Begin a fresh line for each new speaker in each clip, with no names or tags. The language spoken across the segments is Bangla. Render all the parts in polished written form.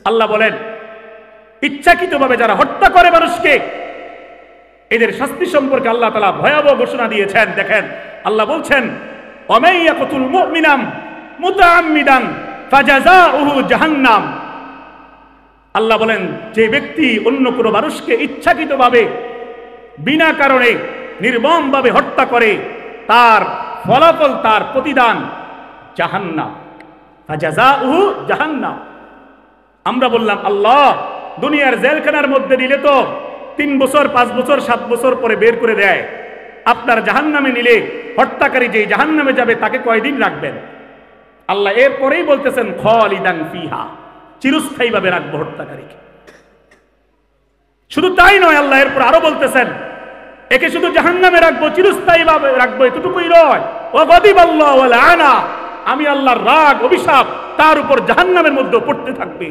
আল্লাহ বলেন ইচ্ছাকৃতভাবে যারা হত্যা করে মানুষকে, এদের শাস্তি সম্পর্কে আল্লাহ তাআলা ভয়াবহ ঘোষণা দিয়েছেন। দেখেন আল্লাহ বলছেন ওয়ামাই ইয়াকতুল মুমিনান মুতাআম্মিদান ফাজাযাউহু জাহান্নাম। আল্লাহ বলেন যে ব্যক্তি অন্য কোনো মানুষকে ইচ্ছাকৃতভাবে বিনা কারণে নির্মমভাবে হত্যা করে, তার ফলাফল, তার প্রতিদান জাহান্নাম। ফাজাযাউহু জাহান্নাম। আমরা বললাম আল্লাহ দুনিয়ার জেলখানার মধ্যে নিলে তো 3 বছর 5 বছর 7 বছর পরে বের করে দেয়, আপনার জাহান্নামে নিলে হত্যাকারী যেই জাহান্নামে যাবে তাকে কয়দিন রাখবেন? আল্লাহ এরপরেই বলতেছেন খালিদান ফিহা, চিরস্থায়ীভাবে রাখবো হত্যাকারীকে। শুধু তাই নয়, আল্লাহ এরপর আরো বলতেছেন একে শুধু জাহান্নামে রাখবো, চিরস্থায়ীভাবে রাখবো, এতটুকুই নয়, ওয়া গাদিবাল্লাহু ওয়া লাআনা, আমি আল্লাহর রাগ অভিশাপ তার উপর জাহান্নামের মধ্যে পড়তে থাকবে,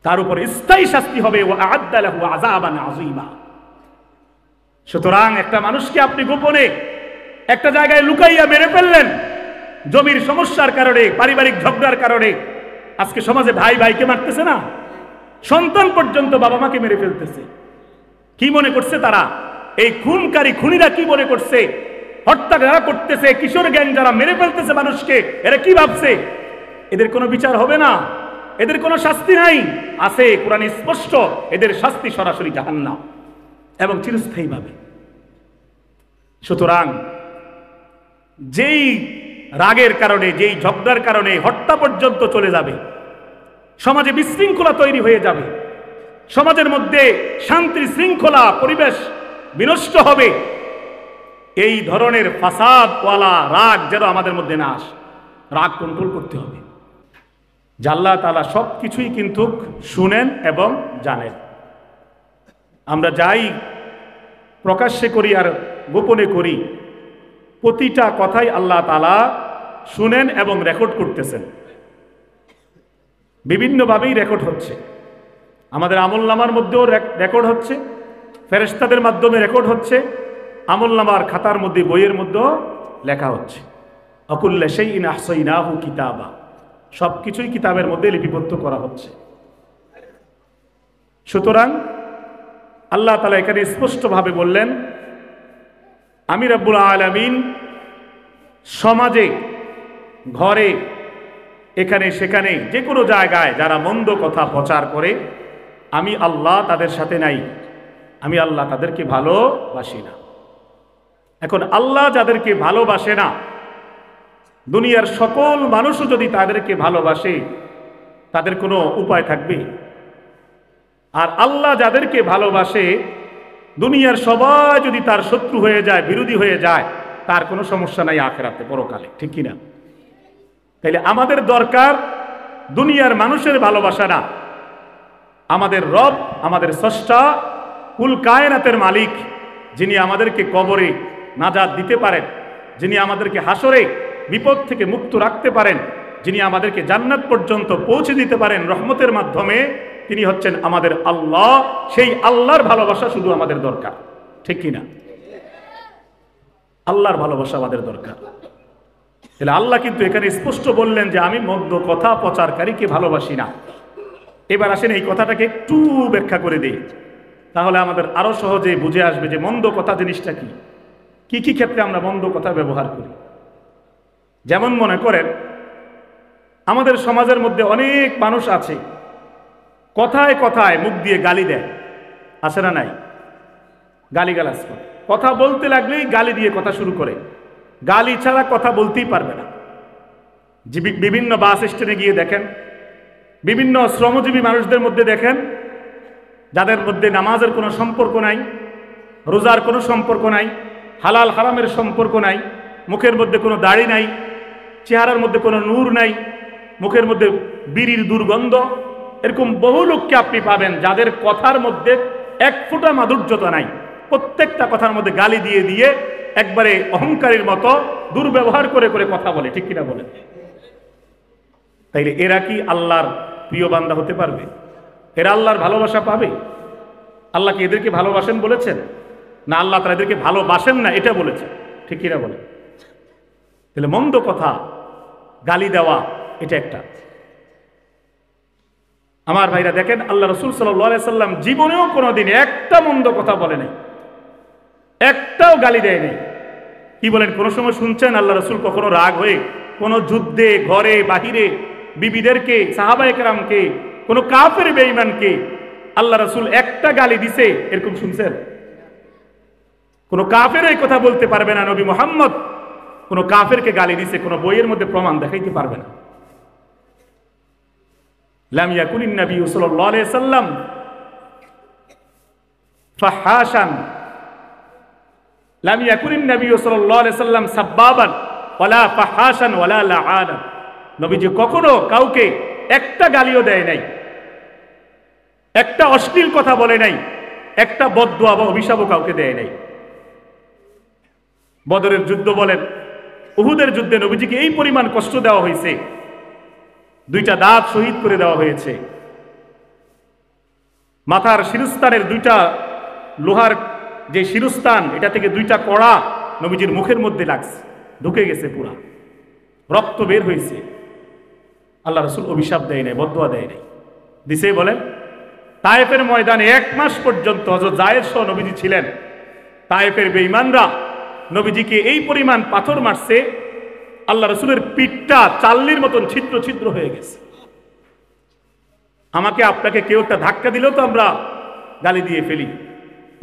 তার উপর স্থায়ী শাস্তি হবে। ওয়া আ'আদ্দা লাহু আযাবান আযীমা। সুতরাং একটা মানুষকে আপনি গোপনে একটা জায়গায় লুকাইয়া মেরে ফেললেন জমির সমস্যার কারণে, পারিবারিক ঝগড়ার কারণে। আজকে সমাজে ভাই ভাইকে মারতেছে না, সন্তান পর্যন্ত বাবা মাকে মেরে ফেলতেছে। কি মনে করছে তারা? এই খুনকারী খুনিরা কি মনে করছে? হত্যা যারা করতেছে, কিশোর গ্যাং যারা মেরে ফেলতেছে মানুষকে, এরা কি ভাবছে এদের কোনো বিচার হবে না, এদের কোনো শাস্তি নাই? আছে, কোরআনে স্পষ্ট, এদের শাস্তি সরাসরি জাহান্নাম এবং চিরস্থায়ীভাবে। সুতরাং যেই রাগের কারণে, যেই ঝগড়ার কারণে হত্যা পর্যন্ত চলে যাবে, সমাজে বিশৃঙ্খলা তৈরি হয়ে যাবে, সমাজের মধ্যে শান্তি শৃঙ্খলা পরিবেশ বিনষ্ট হবে, এই ধরনের ফাসাদওয়ালা রাগ যেন আমাদের মধ্যে না আসে। রাগ কন্ট্রোল করতে হবে। আল্লাহ তাআলা সব কিছুই কিন্তু শুনেন এবং জানেন। আমরা যাই প্রকাশ্যে করি আর গোপনে করি, প্রতিটা কথাই আল্লাহ তাআলা শুনেন এবং রেকর্ড করতেছেন। বিভিন্নভাবেই রেকর্ড হচ্ছে। আমাদের আমলনামার মধ্যেও রেকর্ড হচ্ছে, ফেরেশতাদের মাধ্যমে রেকর্ড হচ্ছে, আমলনামার খাতার মধ্যে, বইয়ের মধ্যেও লেখা হচ্ছে। আকুল্লা শাইইন আহসাইনাহু কিতাবা, সবকিছুই কিতাবের মধ্যে লিপিবদ্ধ করা হচ্ছে। সুতরাং আল্লাহ তাআলা এখানে স্পষ্টভাবে বললেন আমি রব্বুল আলামিন সমাজে, ঘরে, এখানে সেখানে, যে কোনো জায়গায় যারা মন্দ কথা প্রচার করে, আমি আল্লাহ তাদের সাথে নাই, আমি আল্লাহ তাদেরকে ভালোবাসি না। এখন আল্লাহ যাদেরকে ভালোবাসে না, দুনিয়ার সকল মানুষও যদি তাদেরকে ভালোবাসে, তাদের কোনো উপায় থাকবে? আর আল্লাহ যাদেরকে ভালোবাসে, দুনিয়ার সবাই যদি তার শত্রু হয়ে যায়, বিরোধী হয়ে যায়, তার কোনো সমস্যা নাই আখিরাতে, পরকালে, ঠিক কিনা? তাইলে আমাদের দরকার দুনিয়ার মানুষের ভালোবাসা না, আমাদের রব, আমাদের স্রষ্টা, কুল কায়নাতের মালিক, যিনি আমাদেরকে কবরে নাজাত দিতে পারেন, যিনি আমাদেরকে হাসরে বিপদ থেকে মুক্ত রাখতে পারেন, যিনি আমাদেরকে জান্নাত পর্যন্ত পৌঁছে দিতে পারেন রহমতের মাধ্যমে, তিনি হচ্ছেন আমাদের আল্লাহ। সেই আল্লাহর ভালোবাসা শুধু আমাদের দরকার, ঠিক কিনা? আল্লাহর ভালোবাসা আমাদের দরকার। তাহলে আল্লাহ কিন্তু এখানে স্পষ্ট বললেন যে আমি মন্দ কথা প্রচারকারীকে ভালোবাসি না। এবার আসেন এই কথাটাকে একটু ব্যাখ্যা করে দিই, তাহলে আমাদের আরো সহজে বুঝে আসবে যে মন্দ কথা জিনিসটা কি, কি কি ক্ষেত্রে আমরা মন্দ কথা ব্যবহার করি। যেমন মনে করেন আমাদের সমাজের মধ্যে অনেক মানুষ আছে কথায় কথায় মুখ দিয়ে গালি দেয়, আছে না নাই? গালিগালাজ করে, কথা বলতে লাগলেই গালি দিয়ে কথা শুরু করে, গালি ছাড়া কথা বলতেই পারবে না। বিভিন্ন বাস স্ট্যান্ডে গিয়ে দেখেন, বিভিন্ন শ্রমজীবী মানুষদের মধ্যে দেখেন, যাদের মধ্যে নামাজের কোনো সম্পর্ক নাই, রোজার কোনো সম্পর্ক নাই, হালাল হারামের সম্পর্ক নাই, মুখের মধ্যে কোনো দাড়ি নাই, চেহারার মধ্যে কোনো নূর নাই, মুখের মধ্যে বিড়ির দুর্গন্ধ, এরকম বহু লোককে আপনি পাবেন যাদের কথার মধ্যে এক ফোঁটা মাধুর্যতা নাই, প্রত্যেকটা কথার মধ্যে গালি দিয়ে দিয়ে একবারে অহংকারীর মতো দুর্ব্যবহার করে করে কথা বলে, ঠিক কিনা বলে? তাইলে এরা কি আল্লাহর প্রিয় বান্দা হতে পারবে? এরা আল্লাহর ভালোবাসা পাবে? আল্লাহ কি এদেরকে ভালোবাসেন বলেছেন? না আল্লাহ তারা এদেরকে ভালোবাসেন না এটা বলেছেন, ঠিক কিনা বলে? তাহলে মন্দ কথা, গালি দেওয়া, এটা একটা। আমার ভাইরা দেখেন, আল্লাহ রাসূল সাল্লাল্লাহু আলাইহি সাল্লাম জীবনেও কোনোদিন একটা মন্দ কথা বলে নাই, একটাও গালি দেয় নাই। কি বলেন, কোন সময় শুনছেন আল্লাহ রাসূল কখনো রাগ হয়ে কোন যুদ্ধে, ঘরে বাহিরে, বিবিদেরকে, সাহাবায়ে কেরামকে, কোন কাফের বেঈমানকে আল্লাহ রাসূল একটা গালি দিছে এরকম শুনছেন? কোন কাফের এই কথা বলতে পারবে না নবী মুহাম্মদ কোন কাফেরকে গালি দিছে, কোন বইয়ের মধ্যে প্রমাণ দেখাইতে পারবে না। লাম ইয়াকুনিন নবী সাল্লাল্লাহু আলাইহি সাল্লাম ফাহাশান, লাম ইয়াকুনিন নবী সাল্লাল্লাহু আলাইহি সাল্লাম সাব্বাবান ওয়ালা ফাহাশান ওয়ালা লাআনান। নবীজি কখনো কাউকে একটা গালিও দেয় নাই, একটা অশ্লীল কথা বলে নাই, একটা বদদুয়া বা অভিশাপও কাউকে দেয় নাই। বদরের যুদ্ধ বলেন, উহুদের যুদ্ধে নবীজিকে এই পরিমাণ কষ্ট দেওয়া হয়েছে, দুইটা দাঁত শহীদ করে দেওয়া হয়েছে, মাথার শিরস্তানের দুইটা লোহার যে শিরস্তান, এটা থেকে দুইটা কড়া নবীজির মুখের মধ্যে লাগছে, ঢুকে গেছে, পুরা রক্ত বের হয়েছে। আল্লাহ রাসূল অভিশাপ দেয় নাই, বদদুয়া দেয় নাই, দিছে বলেন তায়েফের ময়দানে 1 মাস পর্যন্ত হযরত যায়েদ সহ নবীজি ছিলেন। তায়েফের বেঈমানরা নবীজিকে এই পরিমাণ পাথর মারছে, আল্লাহ রাসূলের পিঠটা চাল্লির মতন ছিদ্র ছিদ্র হয়ে গেছে। আমাকে আপনাকে কেউ একটা ধাক্কা দিলেও তো আমরা গালি দিয়ে ফেলি,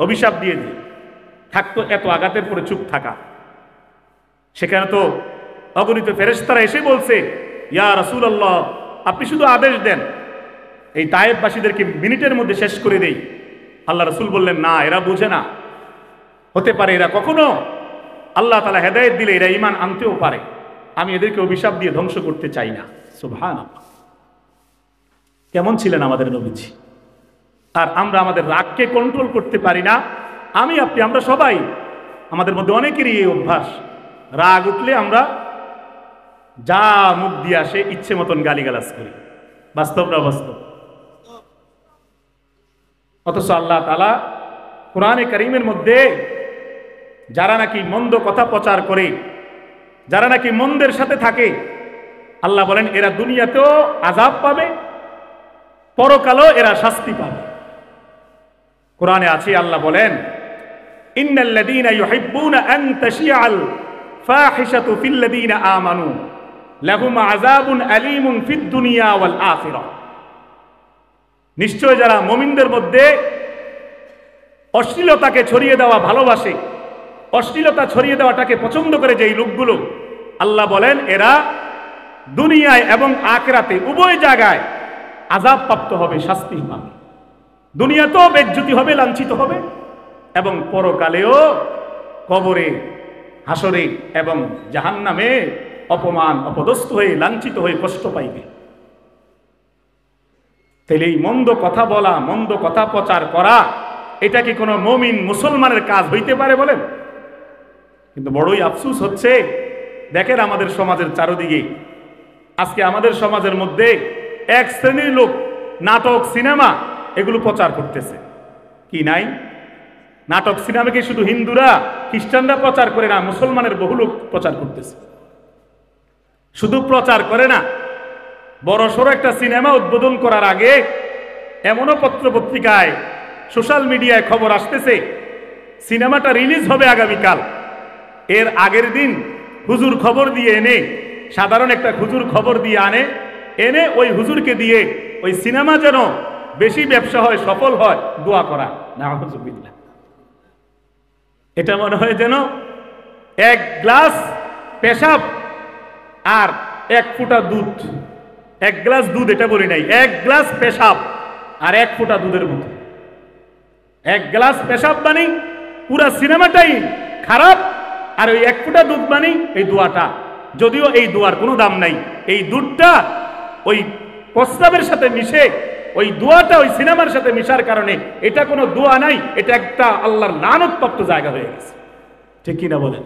অভিশাপ দিয়ে দিই, থাকতো এত আঘাতের পরে চুপ থাকা। সেখানে তো অগণিত ফেরেশতারা এসে বলছে, ইয়া রাসূলুল্লাহ, আপনি শুধু আদেশ দেন, এই তায়েফবাসীদেরকে মিনিটের মধ্যে শেষ করে দেই। আল্লাহ রাসূল বললেন, না, এরা বুঝে না, হতে পারে এরা কখনো আল্লাহ তাআলা হেদায়েত দিলে এরা ঈমান আনতেও পারে, আমি এদেরকে অভিশাপ দিয়ে ধ্বংস করতে চাই না। সুবহানাল্লাহ, কেমন ছিলেন আমাদের নবীজি! আর আমরা আমাদের রাগকে কন্ট্রোল করতে পারি না। আমি আপনি, আমরা সবাই, আমাদের মধ্যে অনেকেরই এই অভ্যাস, রাগ উঠলে আমরা যা মুখ দিয়ে আসে ইচ্ছে মতন গালিগালাজ করি। বাস্তব না বাস্তব? অথচ আল্লাহ তাআলা কোরআনে কারীমের মধ্যে যারা নাকি মন্দ কথা প্রচার করে, যারা নাকি মন্দের সাথে থাকে, আল্লাহ বলেন এরা দুনিয়াতেও আযাব পাবে, পরকালেও এরা শাস্তি পাবে। কোরআনে আছে, আল্লাহ বলেন ইন্নাল্লাযীনা ইউহিব্বুনা আন তাশিআল ফাহিশাতু ফিল্লাযীনা আমানু লাহুম আযাবুন আলীমুন ফিদ দুনিয়া ওয়াল আখিরাহ। নিশ্চয় যারা মুমিনদের মধ্যে অশ্লীলতাকে ছড়িয়ে দেওয়া ভালোবাসে, অশ্লীলতা ছড়িয়ে দেওয়াটাকে পছন্দ করে যেই লোকগুলো, আল্লাহ বলেন এরা দুনিয়ায় এবং আখিরাতে উভয় জায়গায় আযাব প্রাপ্ত হবে, শাস্তি পাবে। দুনিয়াতেও বেজ্জতি হবে, লাঞ্ছিত হবে, এবং পরকালেও কবরে, হাসরে এবং জাহান্নামে অপমান, অপদস্থ হয়ে, লাঞ্ছিত হয়ে কষ্ট পাইবে। তাহলে এই মন্দ কথা বলা, মন্দ কথা প্রচার করা, এটা কি কোনো মুমিন মুসলমানের কাজ হইতে পারে বলেন? কিন্তু বড়ই আফসোস হচ্ছে, দেখেন আমাদের সমাজের চারদিকে আজকে আমাদের সমাজের মধ্যে এক শ্রেণীর লোক নাটক, সিনেমা এগুলো প্রচার করতেছে। কি নাই? নাটক সিনেমাকে শুধু হিন্দুরা, খ্রিস্টানরা প্রচার করে না, মুসলমানের বহু লোক প্রচার করতেছে। শুধু প্রচার করে না, বড়সড় একটা সিনেমা উদ্বোধন করার আগে এমনও পত্র পত্রিকায়, সোশ্যাল মিডিয়ায় খবর আসতেছে সিনেমাটা রিলিজ হবে আগামীকাল, এর আগের দিন হুজুর খবর দিয়ে এনে, সাধারণ একটা হুজুর খবর দিয়ে এনে ওই হুজুরকে দিয়ে ওই সিনেমা যেন বেশি ব্যবসা হয়, সফল হয়, দোয়া করা। নাউযুবিল্লাহ। এটা মনে হয় যেন 1 গ্লাস পেশাব আর 1 ফোঁটা দুধ, 1 গ্লাস দুধ, এটা বলি নাই, 1 গ্লাস পেশাব আর 1 ফোঁটা দুধের মতো। 1 গ্লাস পেশাব বানি পুরা সিনেমাটাই খারাপ, আর ওই 1 ফোঁটা দুধ বানি এই দোয়াটা, যদিও এই দোয়ার কোনো দাম নাই, এই দুধটা ওই প্রস্তাবের সাথে মিশে, ওই দোয়াটা ওই সিনেমার সাথে মিশার কারণে এটা কোনো দোয়া নাই, এটা একটা আল্লাহর লানতপ্রাপ্ত জায়গা হয়ে গেছে। ঠিক কিনা বলেন?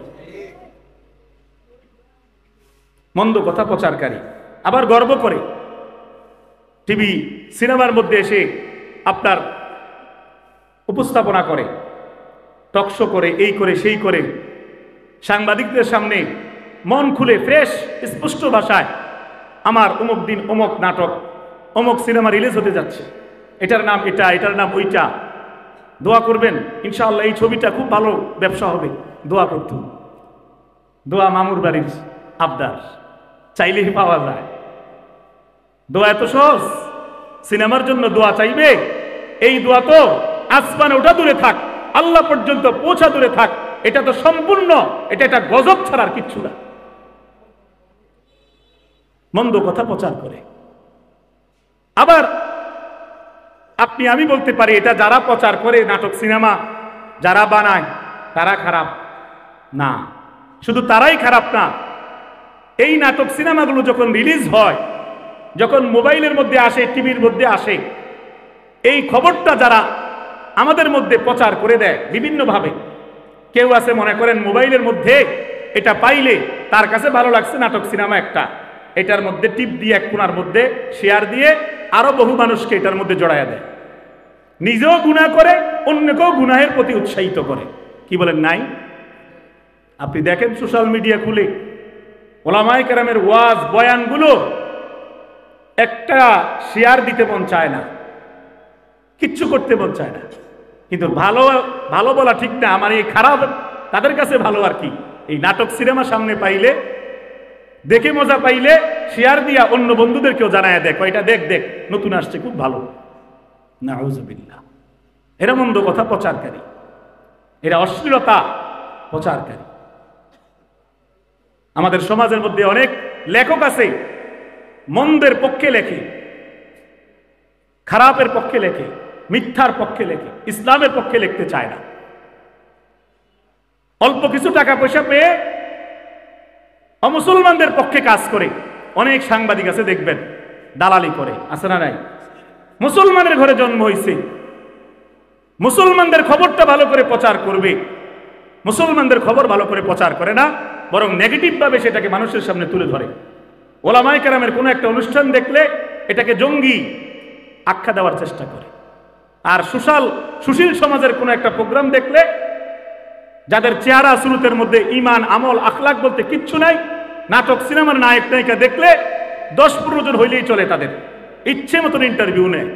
মন্দ কথা প্রচারকারী আবার গর্ব করে টিভি সিনেমার মধ্যে এসে আপনার উপস্থাপনা করে, টকশো করে, এই করে সেই করে, সাংবাদিকদের সামনে মন খুলে ফ্রেশ স্পষ্ট ভাষায় আমার অমুক দিন অমুক নাটক, অমুক সিনেমা রিলিজ হতে যাচ্ছে, এটার নাম এটা, এটার নাম ওইটা, দোয়া করবেন ইনশাআল্লাহ এই ছবিটা খুব ভালো ব্যবসা হবে, দোয়া করত। দোয়া মামুর বাড়ির আবদার, চাইলেই পাওয়া যায়। দোয়া এত সহজ? সিনেমার জন্য দোয়া চাইবে? এই দোয়া তো আসমানে ওটা দূরে থাক, আল্লাহ পর্যন্ত পৌঁছা দূরে থাক, এটা তো সম্পূর্ণ, এটা একটা গজব ছাড়ার কিচ্ছু না। মন্দ কথা প্রচার করে। আবার আপনি আমি বলতে পারি এটা যারা প্রচার করে, নাটক সিনেমা যারা বানায় তারা খারাপ না, শুধু তারাই খারাপ না, এই নাটক সিনেমাগুলো যখন রিলিজ হয়, যখন মোবাইলের মধ্যে আসে, টিভির মধ্যে আসে, এই খবরটা যারা আমাদের মধ্যে প্রচার করে দেয় বিভিন্নভাবে, কেউ আছে মনে করেন মোবাইলের মধ্যে এটা পাইলে তার কাছে ভালো লাগছে নাটক সিনেমা একটা, এটার মধ্যে টিপ দিয়ে এক কোণার মধ্যে শেয়ার দিয়ে আরো বহু মানুষকে এটার মধ্যে জড়াইয়া দেয়, নিজেও গুনাহ করে, অন্যকেও গুনাহের প্রতি উৎসাহিত করে। কি বলেন নাই? আপনি দেখেন সোশ্যাল মিডিয়া খুলে ওলামায়ে কেরামের ওয়াজ বয়ানগুলো একটা শেয়ার দিতে মন চায় না, কিচ্ছু করতে মন চায় না, কিন্তু ভালো ভালো বলা ঠিক না, আমার এই খারাপ তাদের কাছে ভালো আর কি। এই নাটক সিনেমা সামনে পাইলে, দেখে মজা পাইলে শেয়ার দিয়া অন্য বন্ধুদেরকেও জানায়, দেখো এটা দেখ দেখ নতুন আসছে খুব ভালো। নাউযুবিল্লাহ, এরা মন্দ কথা প্রচারকারী, এরা অশ্লীলতা প্রচারকারী। আমাদের সমাজের মধ্যে অনেক লেখক আছে মন্দের পক্ষে লেখে, খারাপের পক্ষে লেখে, মিথ্যার পক্ষে লেখে, ইসলামের পক্ষে লিখতে চায় না। অল্প কিছু টাকা পয়সা পেয়ে অমুসলমানদের পক্ষে কাজ করে। অনেক সাংবাদিক আছে দেখবেন দালালি করে, আছে না নাই? মুসলমানের ঘরে জন্ম হয়েছে, মুসলমানদের খবরটা ভালো করে প্রচার করবে, মুসলমানদের খবর ভালো করে প্রচার করে না, বরং নেগেটিভ ভাবে সেটাকে মানুষের সামনে তুলে ধরে। ওলামায়ে কেরামের কোনো একটা অনুষ্ঠান দেখলে এটাকে জঙ্গি আখ্যা দেওয়ার চেষ্টা করে। আর সুশীল সমাজের কোনো একটা প্রোগ্রাম দেখলে, যাদের চেহারা সুরতের মধ্যে ঈমান আমল আখলাক বলতে কিচ্ছু নাই, নাটক সিনেমার নায়ক নায়িকা দেখলে 10-15 জন হইলেই চলে, তাদের ইচ্ছে মতন ইন্টারভিউ নেয়।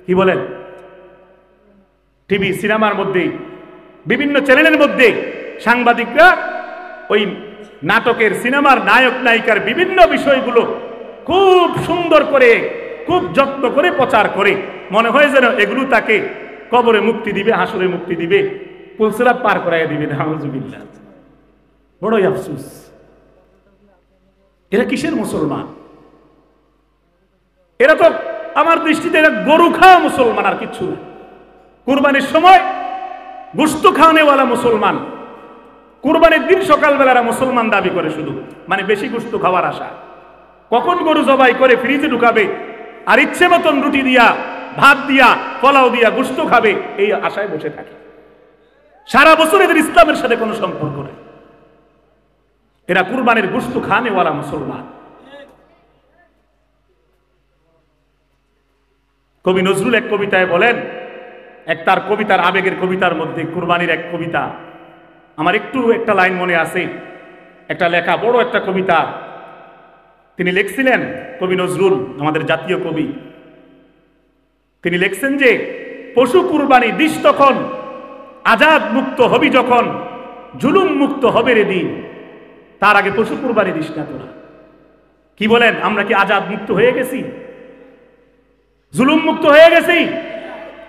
কি বলেন? টিভি সিনেমার মধ্যে, বিভিন্ন চ্যানেলের মধ্যে সাংবাদিকরা ওই নাটকের সিনেমার নায়ক নায়িকার বিভিন্ন বিষয়গুলো খুব সুন্দর করে, খুব যত্ন করে প্রচার করে, মনে হয় যেন এগুলো তাকে কবরে মুক্তি দিবে, হাসরে মুক্তি দিবে, পুলসিরাত পার করাইয়া দিবে। নাউযুবিল্লাহ, বড়ই আফসোস। এরা কিসের মুসলমান? এরা তো আমার দৃষ্টিতে এরা গরু খাওয়া মুসলমান, আর কিচ্ছু না। কুরবানির সময় গোশত খাওয়ানেওয়ালা মুসলমান, কুরবানির দিন সকালবেলা মুসলমান দাবি করে শুধু, মানে বেশি গোশত খাওয়ার আশা। কখন গরু জবাই করে ফ্রিজে ঢুকাবে আর ইচ্ছে মতন রুটি দিয়া, ভাত দিয়া, পোলাও দিয়া গোশত খাবে, এই আশায় বসে থাকে। সারা বছর এদের ইসলামের সাথে কোনো সম্পর্ক নেই। এরা কুরবানির গোশত খাওয়ানেওয়ালা মুসলমান। কবি নজরুল এক কবিতায় বলেন, তার কবিতার আবেগের কবিতার মধ্যে কুরবানির এক কবিতা, আমার একটা লাইন মনে আছে, একটা লেখা, বড় একটা কবিতা তিনি লিখছিলেন। কবি নজরুল আমাদের জাতীয় কবি, তিনি লিখছেন যে পশু কুরবানি দিস তখন, আজাদ মুক্ত হবি যখন, জুলুম মুক্ত হবে রে দিন, তার আগে পশু কুরবানি দিস না তোরা। কি বলেন? আমরা কি আজাদ মুক্ত হয়ে গেছি? জুলুম মুক্ত হয়ে গেছি?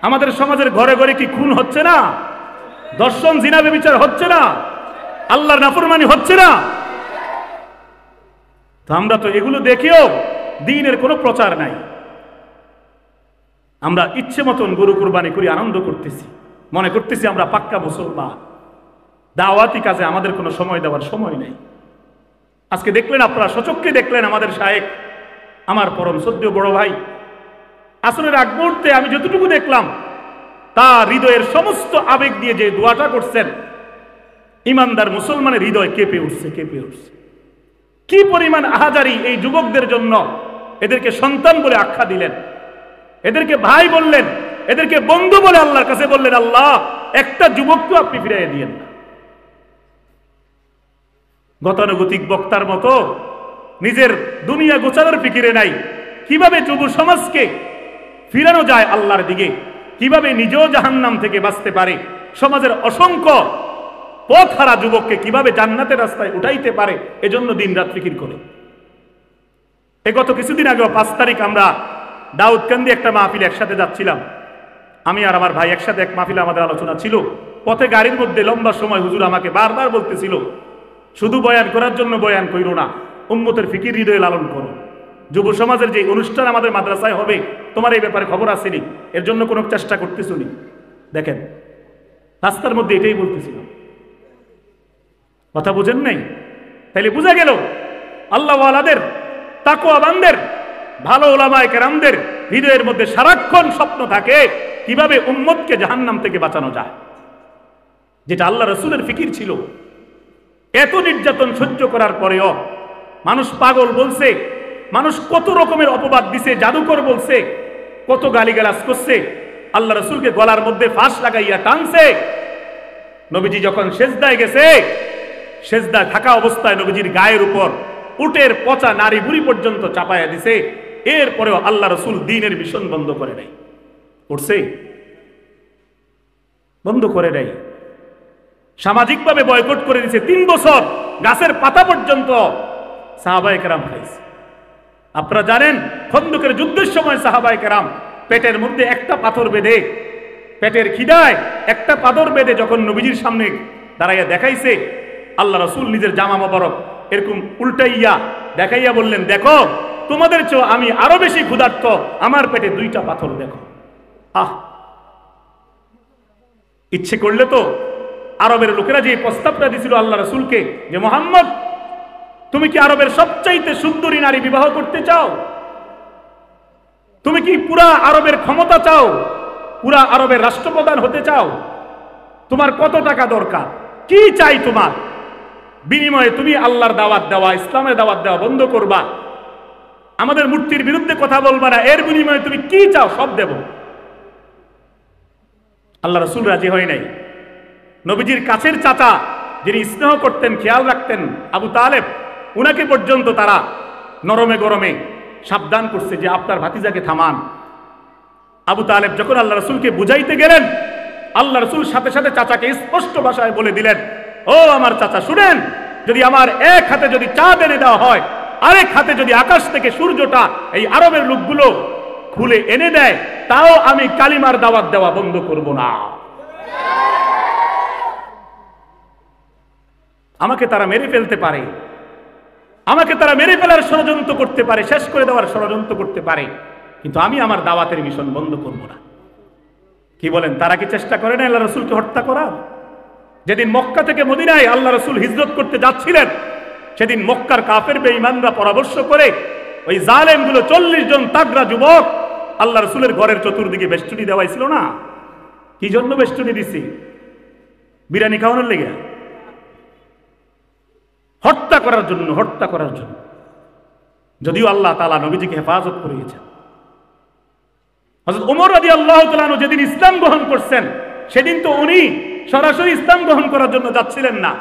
আমাদের সমাজের ঘরে ঘরে কি খুন হচ্ছে না? দর্শন জিনা ব্যভিচার হচ্ছে না? আল্লাহর নাফরমানি হচ্ছে না? তো আমরা তো এগুলো দেখেও দ্বীনের কোনো প্রচার নাই। আমরা ইচ্ছে মতন গরু কুরবানি করি, আনন্দ করতেছি, মনে করতেছি আমরা পাক্কা মুসলমান। দাওয়াতি কাজে আমাদের কোনো সময় দেওয়ার সময় নেই। আজকে দেখলেন, আপনারা সচক্ষে দেখলেন, আমাদের শায়েখ, আমার পরম শ্রদ্ধেয় বড় ভাই, আসরের আগ মুহূর্তে আমি যতটুকু দেখলাম, তার হৃদয়ের সমস্ত আবেগ দিয়ে যে দোয়াটা করছেন, ইমানদার মুসলমানের হৃদয় কেঁপে উঠছে, কেঁপে উঠছে। কি পরিমাণ আহাজারি এই যুবকদের জন্য! এদেরকে সন্তান বলে আখ্যা দিলেন, এদেরকে ভাই বললেন, এদেরকে বন্ধু বলে আল্লাহর কাছে বললেন, আল্লাহ একটা যুবককে আপনি ফিরাইয়া দিয়েন না। গতানুগতিক বক্তার মতো নিজের দুনিয়া গোছানোর ফিকিরে নাই, কিভাবে যুব সমাজকে ফিরানো যায় আল্লাহর দিকে, কিভাবে নিজেও জাহান্নাম থেকে বাঁচতে পারে, সমাজের অসংখ্য পথহারা যুবককে কিভাবে জান্নাতের রাস্তায় উঠাইতে পারে, এজন্য দিনরাত ফিকির করে। গত কিছুদিন আগে 5 তারিখ আমরা দাউদকান্দি একটা মাহফিলে একসাথে যাচ্ছিলাম, আমি আর আমার ভাই একসাথে এক মাহফিলে আমাদের আলোচনা ছিল। পথে গাড়ির মধ্যে লম্বা সময় হুজুর আমাকে বারবার বলতেছিল, শুধু বয়ান করার জন্য বয়ান কইরো না, উম্মতের ফিকির হৃদয়ে লালন করো। যুব সমাজের যে অনুষ্ঠান আমাদের মাদ্রাসায় হবে, তোমার এই ব্যাপারে খবর আসেনি, এর জন্য কোনো চেষ্টা করতেছো নি? দেখেন, রাস্তার মধ্যে এটাই বলতেছিল। কথা বুঝেন নাই? তাইলে বুঝা গেল আল্লাহ ওয়ালাদের, তাকওয়াবানদের, ভালো উলামায়ে কেরামদের হৃদয়ের মধ্যে সারাক্ষণ স্বপ্ন থাকে কিভাবে উম্মতকে জাহান্নাম থেকে বাঁচানো যায়, যেটা আল্লাহ রাসূলের ফিকির ছিল। এত নির্যাতন সহ্য করার পরেও মানুষ পাগল বলছে, মানুষ কত রকমের অপবাদ দিছে, জাদুকর বলছে, কত গালিগালাজ করছে, আল্লাহ রাসূলকে গলার মধ্যে ফাঁস লাগাইয়া টানছে। নবীজি যখন সেজদায় গেছে, সেজদায় থাকা অবস্থায় নবীজির গায়ের উপর উটের পচা নারী বুড়ি পর্যন্ত চাপাইয়া দিছে। এরপরেও আল্লাহ রাসূল দ্বীনের মিশন বন্ধ করে নাই। করছে? বন্ধ করে নাই। সামাজিকভাবে বয়কট করে দিয়েছে। 3 বছর গাছের পাতা পর্যন্ত সাহাবায়ে কেরাম খাইছে। আপনারা জানেন, খন্দকের যুদ্ধের সময় সাহাবায়ে কেরাম পেটের মধ্যে একটা পাথর বেঁধে, পেটের খিদায় একটা পাথর বেঁধে যখন নবীজির সামনে দাঁড়াইয়া দেখাইছে, আল্লাহ রাসূল নিজের জামা মোবারক এরকম উল্টাইয়া দেখাইয়া বললেন, দেখো তোমাদের চেয়ে আমি আরো বেশি ক্ষুধার্ত, আমার পেটে 2টা পাথর দেখো। ইচ্ছে করলে তো আরবের লোকেরা যে প্রস্তাবটা দিছিল আল্লাহ রাসূলকে, যে মুহাম্মদ তুমি কি আরবের সবচাইতে সুন্দরী নারী বিবাহ করতে চাও? তুমি কি পুরা আরবের ক্ষমতা চাও? পুরা আরবের রাষ্ট্রপ্রধান হতে চাও? তোমার কত টাকা দরকার? কি চাই তোমার? বিনিময়ে তুমি আল্লাহর দাওয়াত দেওয়া, ইসলামের দাওয়াত দেওয়া বন্ধ করবা, আমাদের মূর্তির বিরুদ্ধে কথা বলবা না, এর বিনিময়ে তুমি কি চাও সব দেব। আল্লাহ রাসূল রাজি হয় নাই। নবীজির কাছের চাচা, যিনি স্নেহ করতেন, খেয়াল রাখতেন, আবু তালেব, উনাকে পর্যন্ত তারা নরমে গরমে সাবধান করছে যে আপনার ভাতিজাকে থামান। আবু তালেব যখন আল্লাহ রাসূলকে বুঝাইতে গেলেন, আল্লাহ রাসূল সাথে সাথে চাচাকে স্পষ্ট ভাষায় বলে দিলেন, ও আমার চাচা শুনেন, যদি আমার এক হাতে যদি চাঁদ এনে দেওয়া হয়, আরেক হাতে যদি আকাশ থেকে সূর্যটা এই আরবের লোকগুলো খুলে এনে দেয়, তাও আমি কালিমার দাওয়াত দেওয়া বন্ধ করব না। আমাকে তারা মেরে ফেলতে পারে, আমাকে তারা মেরে ফেলার ষড়যন্ত্র করতে পারে, শেষ করে দেওয়ার ষড়যন্ত্র করতে পারে, কিন্তু আমি আমার দাওয়াতের মিশন বন্ধ করব না। কি বলেন? তারা কি চেষ্টা করে না আল্লাহ রাসূলকে হত্যা করার? যেদিন মক্কা থেকে মদিনায় আল্লাহ রাসূল হিজরত করতে যাচ্ছিলেন, সেদিন মক্কার কাফের বেঈমানরা পরামর্শ করে ওই জালেমগুলো 40 জন তাগড়া যুবক আল্লাহ রাসূলের ঘরের চতুর্দিকে বেষ্টনী দেওয়াইছিল না? কি জন্য বেষ্টনী দিছি? বিরিয়ানি খাওয়ানোর লেগে? হত্যা করার জন্য, হত্যা করার জন্য। যদিও আল্লাহ তাআলা নবীজিকে হেফাজত করিয়েছেন। হযরত ওমর রাদিয়াল্লাহু তাআলা আনহু যেদিন ইসলাম গ্রহণ করছেন, সেদিন তো উনি সরাসরি ইসলাম গ্রহণ করার জন্য যাচ্ছিলেন না,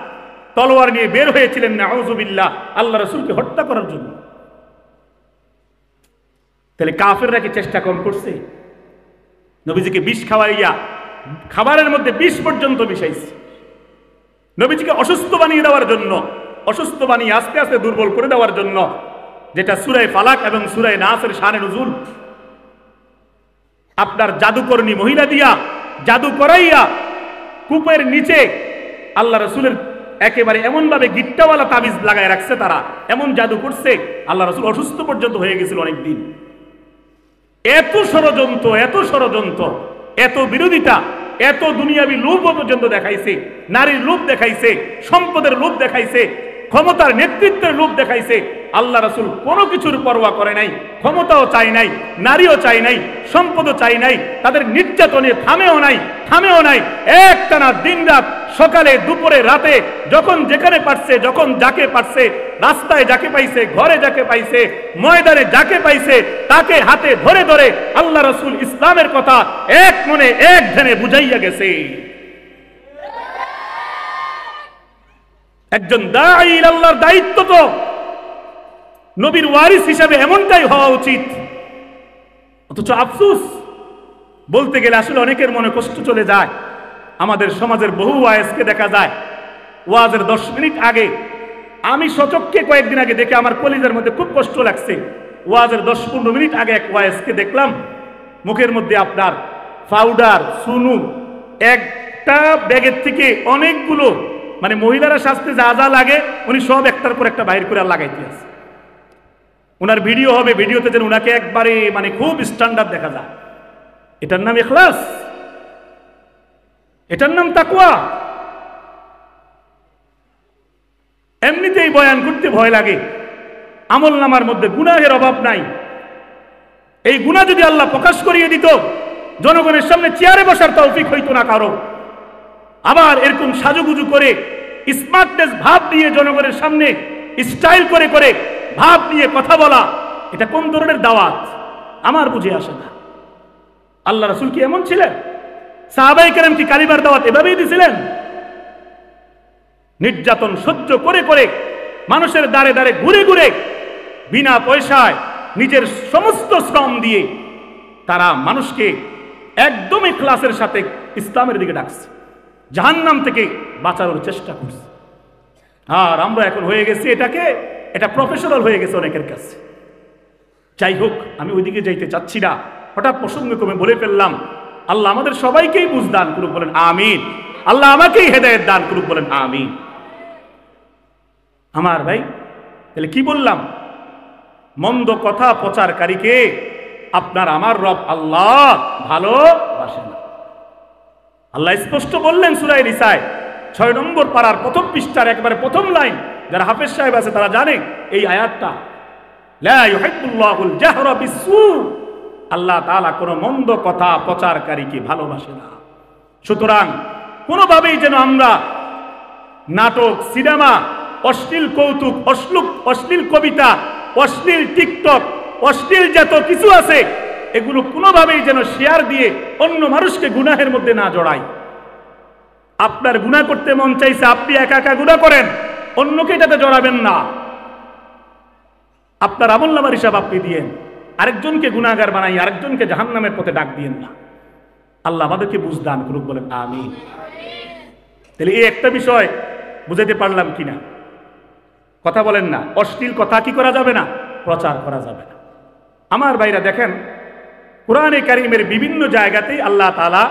তলোয়ার নিয়ে বের হয়েছিলেন নাউযুবিল্লাহ আল্লাহ রাসূলকে হত্যা করার জন্য। তাহলে কাফেররা কি চেষ্টা কম করছে? নবীজিকে বিষ খাওয়াইয়া খাবারের মধ্যে বিষ পর্যন্ত মিশাইছে, নবীজিকে অসুস্থ বানিয়ে দেওয়ার জন্য, অসুস্থ বানিয়ে আস্তে আস্তে দুর্বল করে দেওয়ার জন্য, যেটা সূরা ফালাক এবং সূরা নাসের শানে নুজুল। আপনার জাদুকরণী মহিলা দিয়া জাদু করাইয়া কূপের নিচে আল্লাহ রাসূলের একেবারে এমন ভাবে গিট্টাওয়ালা তাবিজ লাগায় রাখছে, তারা এমন জাদু করছে আল্লাহ রাসূল অসুস্থ পর্যন্ত হয়ে গেছিল অনেকদিন। এত ষড়যন্ত্র, এত ষড়যন্ত্র, এত বিরোধিতা, এত দুনিয়াবি লোভ পর্যন্ত দেখাইছে, নারীর লোভ দেখাইছে, সম্পদের লোভ দেখাইছে, ক্ষমতার নেতৃত্বের লোভ দেখাইছে। আল্লাহ রাসূল কোনো কিছুর পরোয়া করে নাই, ক্ষমতাও চাই নাই, নারীও চাই নাই, সম্পদও চাই নাই, তাদের নির্যাতনে থামেও নাই, থামেও নাই। একটানা দিনরাত, সকালে দুপুরে রাতে, যখন যেখানে পারছে, যখন যাকে পারছে, রাস্তায় যাকে পাইছে, ঘরে যাকে পাইছে, ময়দানে যাকে পাইছে, তাকে হাতে ধরে ধরে আল্লাহ রাসূল ইসলামের কথা এক মনে এক ধ্যানে বুঝাইয়া গেছে। একজন দাঈ আল্লাহর দায়িত্ব তো নবীর ওয়ারিস হিসাবে এমনটাই হওয়া উচিত অথচ আফসোস, বলতে গেলে আসলে অনেকের মনে কষ্ট চলে যায়। আমাদের সমাজের বহু ওয়াইজকে দেখা যায় ওয়াজের 10 মিনিট আগে, আমি সচক্ষে কয়েকদিন আগে দেখে আমার কলিজার মধ্যে খুব কষ্ট লাগছে। ওয়াজের 10-15 মিনিট আগে এক ওয়াইজকে দেখলাম মুখের মধ্যে আপনার পাউডার, সুনু, একটা ব্যাগের থেকে অনেকগুলো, মানে মহিলারা সাজতে যা যা লাগে উনি সব একটার পর একটা বাইর করে লাগাইতে আছে। ওনার ভিডিও হবে, ভিডিওতে যেন ওনাকে একবারে মানে খুব স্ট্যান্ডার্ড দেখা যায়। এটার নাম ইখলাস? এটার নাম তাকওয়া? এমনিতেই বয়ান করতে ভয় লাগে, আমল নামার মধ্যে গুনাহের অভাব নাই। এই গুনাহ যদি আল্লাহ প্রকাশ করিয়ে দিত, জনগণের সামনে চেয়ারে বসার তৌফিক হইতো না কারো। আবার এরকম সাজুগুজু করে স্মার্টনেস ভাব দিয়ে জনগণের সামনে স্টাইল করে করে ভাব নিয়ে কথা বলা, এটা কোন ধরনের দাওয়াত আমার বুঝে আসে না। আল্লাহ রাসূল কি এমন ছিলেন? সাহাবায়ে কেরাম কি কালিমার দাওয়াত এভাবেই দিছিলেন? নির্যাতন সহ্য করে করে, মানুষের দ্বারে দ্বারে ঘুরে ঘুরে, বিনা পয়সায় নিজের সমস্ত শ্রম দিয়ে তারা মানুষকে একদম ইখলাসের সাথে ইসলামের দিকে ডাকছে, জাহান্নাম থেকে বাঁচানোর চেষ্টা করছে। আর আমরা এখন হয়ে গেছি এটা প্রফেশনাল হয়ে গেছে অনেকের কাছে। যাই হোক, আমি ওইদিকে যাইতে চাচ্ছি না, হঠাৎ প্রসঙ্গক্রমে বলে ফেললাম। আল্লাহ আমাদের সবাইকেই বুঝ দান করুক, বলেন আমিন। আল্লাহ আমাকেই হেদায়েত দান করুক, বলেন আমিন। আমার ভাই, তাহলে কি বললাম? মন্দ কথা প্রচারকারীকে আপনার আমার রব আল্লাহ ভালোবাসে না। আল্লাহ স্পষ্ট বললেন সূরা নিসায় 6 নম্বর পারার প্রথম পৃষ্ঠার একবারে প্রথম লাইন, যারা হাফেজ সাহেব আছে তারা জানে এই আয়াতটা, লা ইউহিব্বুল্লাহুল জাহরা বিসসু, আল্লাহ তাআলা কোনো মন্দ কথা প্রচারকারীকে ভালোবাসে না। সুতরাং কোনোভাবেই যেন আমরা নাটক, সিনেমা, অশ্লীল কৌতুক, অশ্লীল কবিতা, অশ্লীল টিকটক, অশ্লীল যত কিছু আছে এগুলো কোনোভাবেই যেন শেয়ার দিয়ে অন্য মানুষকে গুনাহের মধ্যে না জড়াই। আপনার গুনাহ করতে মন চাইছে, আপনি একা একা গুনাহ করেন, অন্যকে এটাতে জড়াবেন না। আপনার আমলনামার হিসাব আপনি দিয়েন, আরেকজনকে গুনাহগার বানাই, আরেকজনকে জাহান্নামের পথে ডাক দিয়েন না। আল্লাহ আমাদেরকে বুঝ দান করুক, বলেন আমিন। তাহলে এই একটা বিষয় বুঝাতে পারলাম কিনা? কথা বলেন না। অশ্লীল কথা কি করা যাবে না? প্রচার করা যাবে না। আমার ভাইরা দেখেন, কোরআনে কারীমের বিভিন্ন জায়গাতেই আল্লাহ তাআলা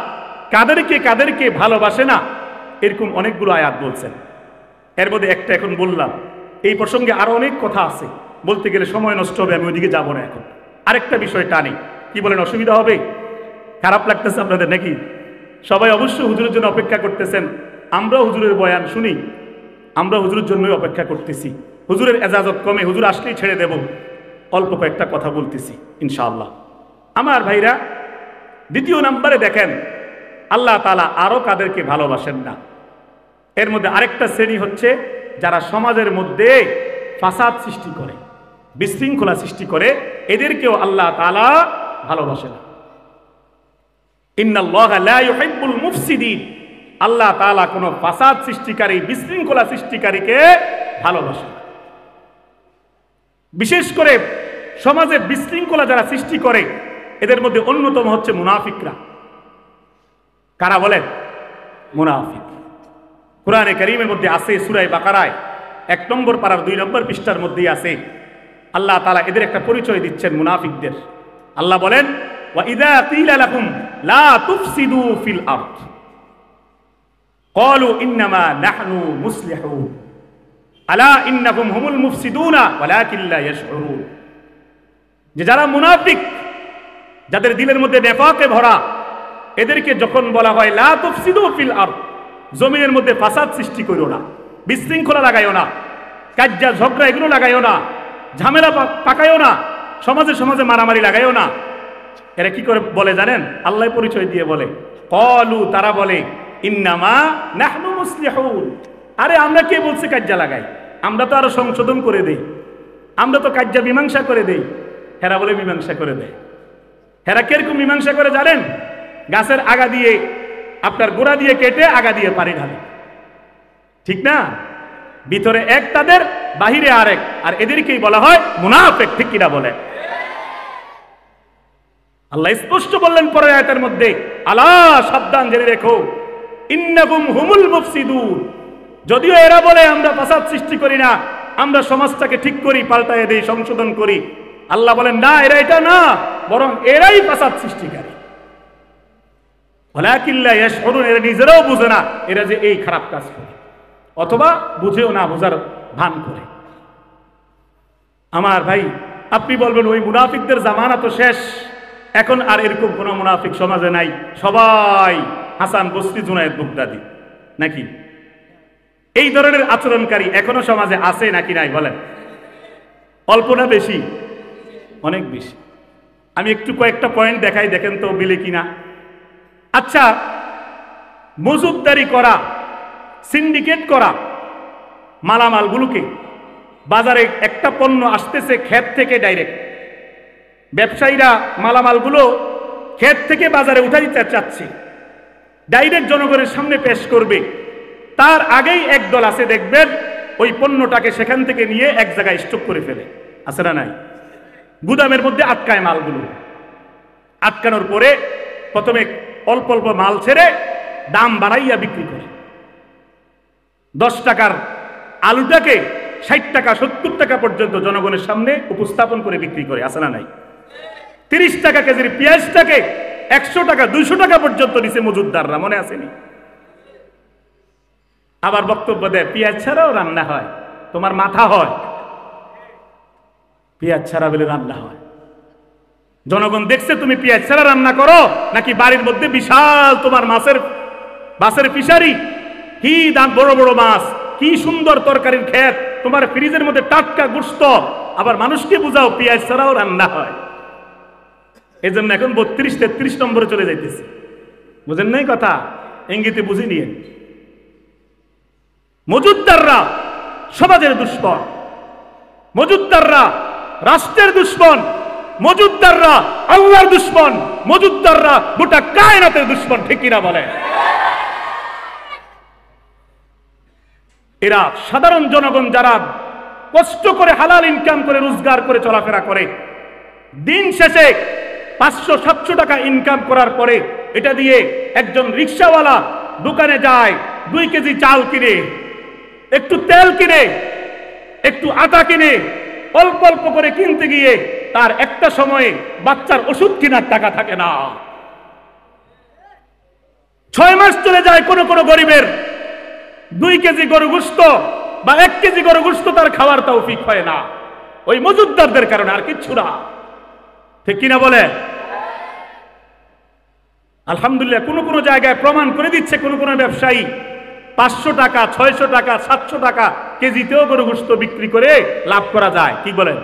কাদেরকে ভালোবাসে না এরকম অনেকগুলো আয়াত বলছেন। এর মধ্যে একটা এখন বললাম। এই প্রসঙ্গে আরো অনেক কথা আছে, বলতে গেলে সময় নষ্ট হবে, আমি ওইদিকে যাব না। এখন আরেকটা বিষয় টানি, কি বলেন? অসুবিধা হবে? খারাপ লাগতেছে আপনাদের নাকি? সবাই অবশ্যই হুজুরের জন্য অপেক্ষা করতেছেন। আমরা হুজুরের বয়ান শুনি, আমরা হুজুরের জন্যই অপেক্ষা করতেছি। হুজুরের এজাজত কমে, হুজুর আসলেই ছেড়ে দেব। অল্প কয়েকটা কথা বলতেছি ইনশাআল্লাহ। আমার ভাইরা, দ্বিতীয় নম্বরে দেখেন আল্লাহ তাআলা আরো কাদেরকে ভালোবাসেন না। এর মধ্যে আরেকটা শ্রেণী হচ্ছে যারা সমাজের মধ্যে ফাসাদ সৃষ্টি করে, বিশৃঙ্খলা সৃষ্টি করে, এদেরকেও আল্লাহ তাআলা ভালোবাসে না। ইন্নাল্লাহা লা ইউহিব্বুল মুফসিদিন, আল্লাহ তাআলা কোন ফাসাদ সৃষ্টিকারী, বিশৃঙ্খলা সৃষ্টিকারীকে ভালোবাসে না। বিশেষ করে সমাজে বিশৃঙ্খলা যারা সৃষ্টি করে এদের মধ্যে অন্যতম হচ্ছে মুনাফিকরা। কারা বলেন? মুনাফিক। কোরআনে কারীমের মধ্যে আছে, সূরা বাকারায় 1 নম্বর পারার 2 নম্বর পৃষ্ঠার মধ্যেই আছে। আল্লাহ তাআলা এদের একটা পরিচয় দিচ্ছেন, মুনাফিকদের। আল্লাহ বলেন, ওয়া ইযা কিলা লাকুম লা তুফসিদু ফিল আরদ ক্বালু ইন্নামা নাহনু মুসলিহুন আলা ইন্নাহুম হুমুল মুফসিদুনা ওয়ালাকিন লা ইয়াশউরুন। যে যারা মুনাফিক, যাদের দিলের মধ্যে নেফাকে ভরা, এদেরকে যখন বলা হয় লা তুফসিদু ফিল আরদ, জমিনের মধ্যে ফাসাদ সৃষ্টি করিও না, বিশৃঙ্খলা লাগাইও না, কাজ্জা ঝগড়া এগুলো লাগাইও না, ঝামেলা পাকাইও না, সমাজে সমাজে মারামারি লাগাইও না। এরা কি করে বলে জানেন? আল্লাহ পরিচয় দিয়ে বলে, ক্বালু, তারা বলে, ইন্নামা নাহনু মুসলিহুন, আরে আমরা কে বলছে কাজ্জা লাগাই, আমরা তো আরো সংশোধন করে দেই, আমরা তো কাজ্জা মীমাংসা করে দেই। হেরা বলে মীমাংসা করে দেয়। হেরা কিরকম মীমাংসা করে জানেন? গাছের আগা দিয়ে, আপনার গোড়া দিয়ে কেটে আগা দিয়ে পানি ঢালে, ঠিক না? ভিতরে এক তাদের, বাহিরে আরেক, আর এদেরকেই বলা হয় মুনাফিক। ঠিক কিনা বলে? আল্লাহ স্পষ্ট বললেন পরের আয়াতের মধ্যে, আলা সাবধান জেনে রেখো, ইন্নাকুম হুমুল মুফসিদুন, যদিও এরা বলে আমরা ফাসাদ সৃষ্টি করি না, আমরা সমাজটাকে ঠিক করি, পাল্টায় দেই, সংশোধন করি, আল্লাহ বলেন না, এরা এটা না, বরং এরাই ফাসাদ সৃষ্টিকারী। ওয়ালাকিন লা ইয়াশউরুন, এরা নিজেরাও বুঝে না এরা যে এই খারাপ কাজ করে, অথবা বুঝেও না বোঝার ভান করে। আমার ভাই, আপনি বলবেন ওই মুনাফিকদের জামানা তো শেষ, এখন আর এরকম কোন মুনাফিক সমাজে নাই, সবাই হাসান বসরি, জুনায়েদ বাগদাদি নাকি? এই ধরনের আচরণকারী এখনো সমাজে আছে নাকি নাই বলেন? অল্প না বেশি? অনেক বেশি। আমি একটু কয়েকটা পয়েন্ট দেখাই, দেখেন তো মিলে কিনা। আচ্ছা, মজুতদারি করা, সিন্ডিকেট করা, মালামালগুলোকে বাজারে একটা পণ্য আসতেছে ক্ষেত থেকে ডাইরেক্ট, ব্যবসায়ীরা মালামালগুলো ক্ষেত থেকে বাজারে উঠাইতে চাচ্ছে, ডাইরেক্ট জনগণের সামনে পেশ করবে, তার আগেই একদল আছে দেখবেন ওই পণ্যটাকে সেখান থেকে নিয়ে এক জায়গায় স্টক করে ফেলে, আছে না নাই? গুদামের মধ্যে আটকায় মালগুলো, আটকানোর পরে প্রথমে অল্প অল্প মাল ছেড়ে দাম বাড়াইয়া বিক্রি করে। 10 টাকার আলুটাকে 60 টাকা 70 টাকা পর্যন্ত জনগণের সামনে উপস্থাপন করে বিক্রি করে, আছে না নাই? 30 টাকা কেজির পেঁয়াজটাকে 100 টাকা 200 টাকা পর্যন্ত নিচে মজুদদাররা, মনে আসেনি? আবার বক্তব্য দেয় পেঁয়াজ ছাড়াও রান্না হয়, তোমার মাথা হয়, পেঁয়াজ ছাড়া বলে রান্না হয়। জনগণ দেখছে তুমি পেঁয়াজ ছাড়া রান্না করো, নাকি বাড়ির মধ্যে বিশাল তোমার মাছের ফিশারি, কি দাম, বড় বড় মাছ, কি সুন্দর তরকারির ক্ষেত, তোমার ফ্রিজের মধ্যে টাটকা গোশত, আবার মানুষকে বুঝাও পেঁয়াজ ছাড়াও রান্না হয়। এই জন্য এখন 32-33 নম্বরে চলে যাইতেছে, বুঝেন নাই কথা? ইঙ্গিতে বুঝি নিয়ে। মজুদদাররা সমাজের দুশ্মন, মজুদদাররা রাষ্ট্রের দুশ্মন, মজুদদাররা আল্লাহর দুশ্মন, মজুদদাররা গোটা কায়নাতের দুশ্মন, ঠিক কিনা বলে? এরা সাধারণ জনগণ যারা কষ্ট করে হালাল ইনকাম করে রোজগার করে চলাফেরা করে, দিন শেষে 500-700 টাকা ইনকাম করার পরে এটা দিয়ে একজন রিকশাওয়ালা দোকানে যায়, 2 কেজি চাল কিনে, একটু তেল কিনে, একটু আটা কিনে, অল্প অল্প করে কিনতে গিয়ে তার একটা সময়ে বাচ্চার ওষুধ কেনার টাকা থাকে না। 6 মাস চলে যায় কোন কোন গরিবের, 2 কেজি গরু গোশত বা 1 কেজি গরু গোশত তার খাওয়ার তৌফিক হয় না, ওই মজুদদারদের কারণে, আর কিচ্ছু না, ঠিক কিনা বলে? আলহামদুলিল্লাহ, কোন কোন জায়গায় প্রমাণ করে দিচ্ছে কোন কোন ব্যবসায়ী 500 টাকা 600 টাকা 700 টাকা কেজিতেও গরু গোশত বিক্রি করে লাভ করা যায়, কি বলেন?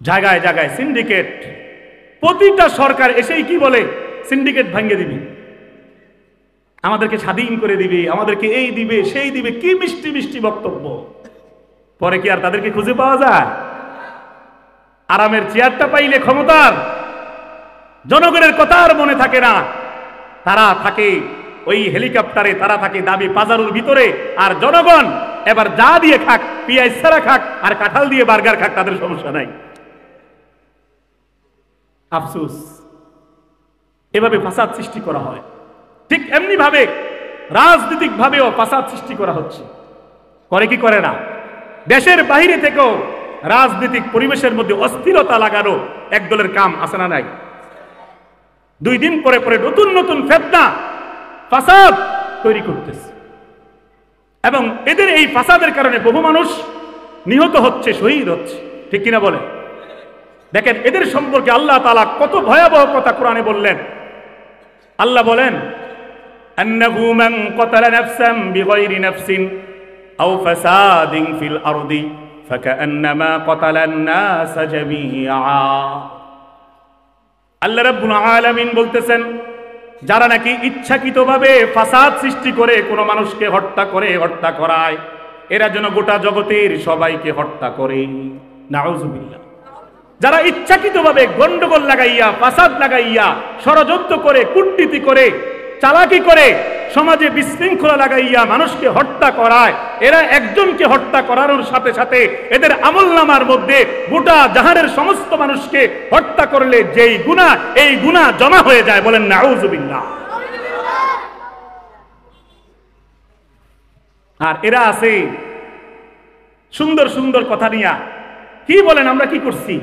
জায়গায় জায়গায় সিন্ডিকেট, প্রতিটা সরকার এসেই কি বলে, সিন্ডিকেট ভাঙিয়ে দিবি, আমাদেরকে স্বাধীন করে দিবে, আমাদেরকে এই দিবে সেই দিবে, কি মিষ্টি মিষ্টি বক্তব্য। পরে কি আর তাদেরকে খুঁজে পাওয়া যায়? আরামের চেয়ারটা পাইলে ক্ষমতার, জনগণের কথা আর মনে থাকে না, তারা থাকে ওই হেলিকপ্টারে, তারা থাকে দাবি পাজারুর ভিতরে, আর জনগণ এবার যা দিয়ে খাক, পেঁয়াজ ছাড়া খাক আর কাঁঠাল দিয়ে বার্গার খাক, তাদের সমস্যা নাই। আফসোস, এভাবে ফাসাদ সৃষ্টি করা হয়। ঠিক এমনি ভাবে রাজনৈতিক ভাবেও ফাসাদ সৃষ্টি করা হচ্ছে, করে কি করে না? দেশের বাইরে থেকেও রাজনৈতিক পরিবেশের মধ্যে অস্থিরতা লাগানো একদলের কাম, আছে না নাই? 2 দিন পরে পরে নতুন নতুন ফিতনা ফাসাদ তৈরি করতেছে, এবং এদের এই ফাসাদের কারণে বহু মানুষ নিহত হচ্ছে, শহীদ হচ্ছে, ঠিক কিনা বলে? দেখেন এদের সম্পর্কে আল্লাহ তাআলা কত ভয়াবহ কথা কোরআনে বললেন। আল্লাহ বলেন, আন্নাহু মান ক্বাতালা নাফসান বিগাইরি নাফসিন আও ফাসাদিন ফিল আরদি ফাকান্নামা ক্বাতালান নাস জামিআ। আল্লাহ রাব্বুল আলামিন বলতেছেন, যারা নাকি ইচ্ছাকৃতভাবে ফাসাদ সৃষ্টি করে কোনো মানুষকে হত্যা করায়, এরা যেন গোটা জগতের সবাইকে হত্যা করে। নাউযুবিল্লাহ। যারা ইচ্ছাকৃতভাবে গন্ডগোল লাগাইয়া, ফাসাদ লাগাইয়া, ষড়যন্ত্র করে, কূটনীতি করে চালাকি করে সমাজে বিশৃঙ্খলা লাগাইয়া মানুষকে হত্যা করায়। এরা একজনকে হত্যা করানোর সাথে সাথে এদের আমলনামার মধ্যে গোটা জাহানের সমস্ত মানুষকে হত্যা করলে যেই গুনাহ, এই গুনাহ জমা হয়ে যায়। বলেন নাউযুবিল্লাহ। আর এরা আছে সুন্দর সুন্দর কথা নিয়া কি বলেন, আমরা কি করছি?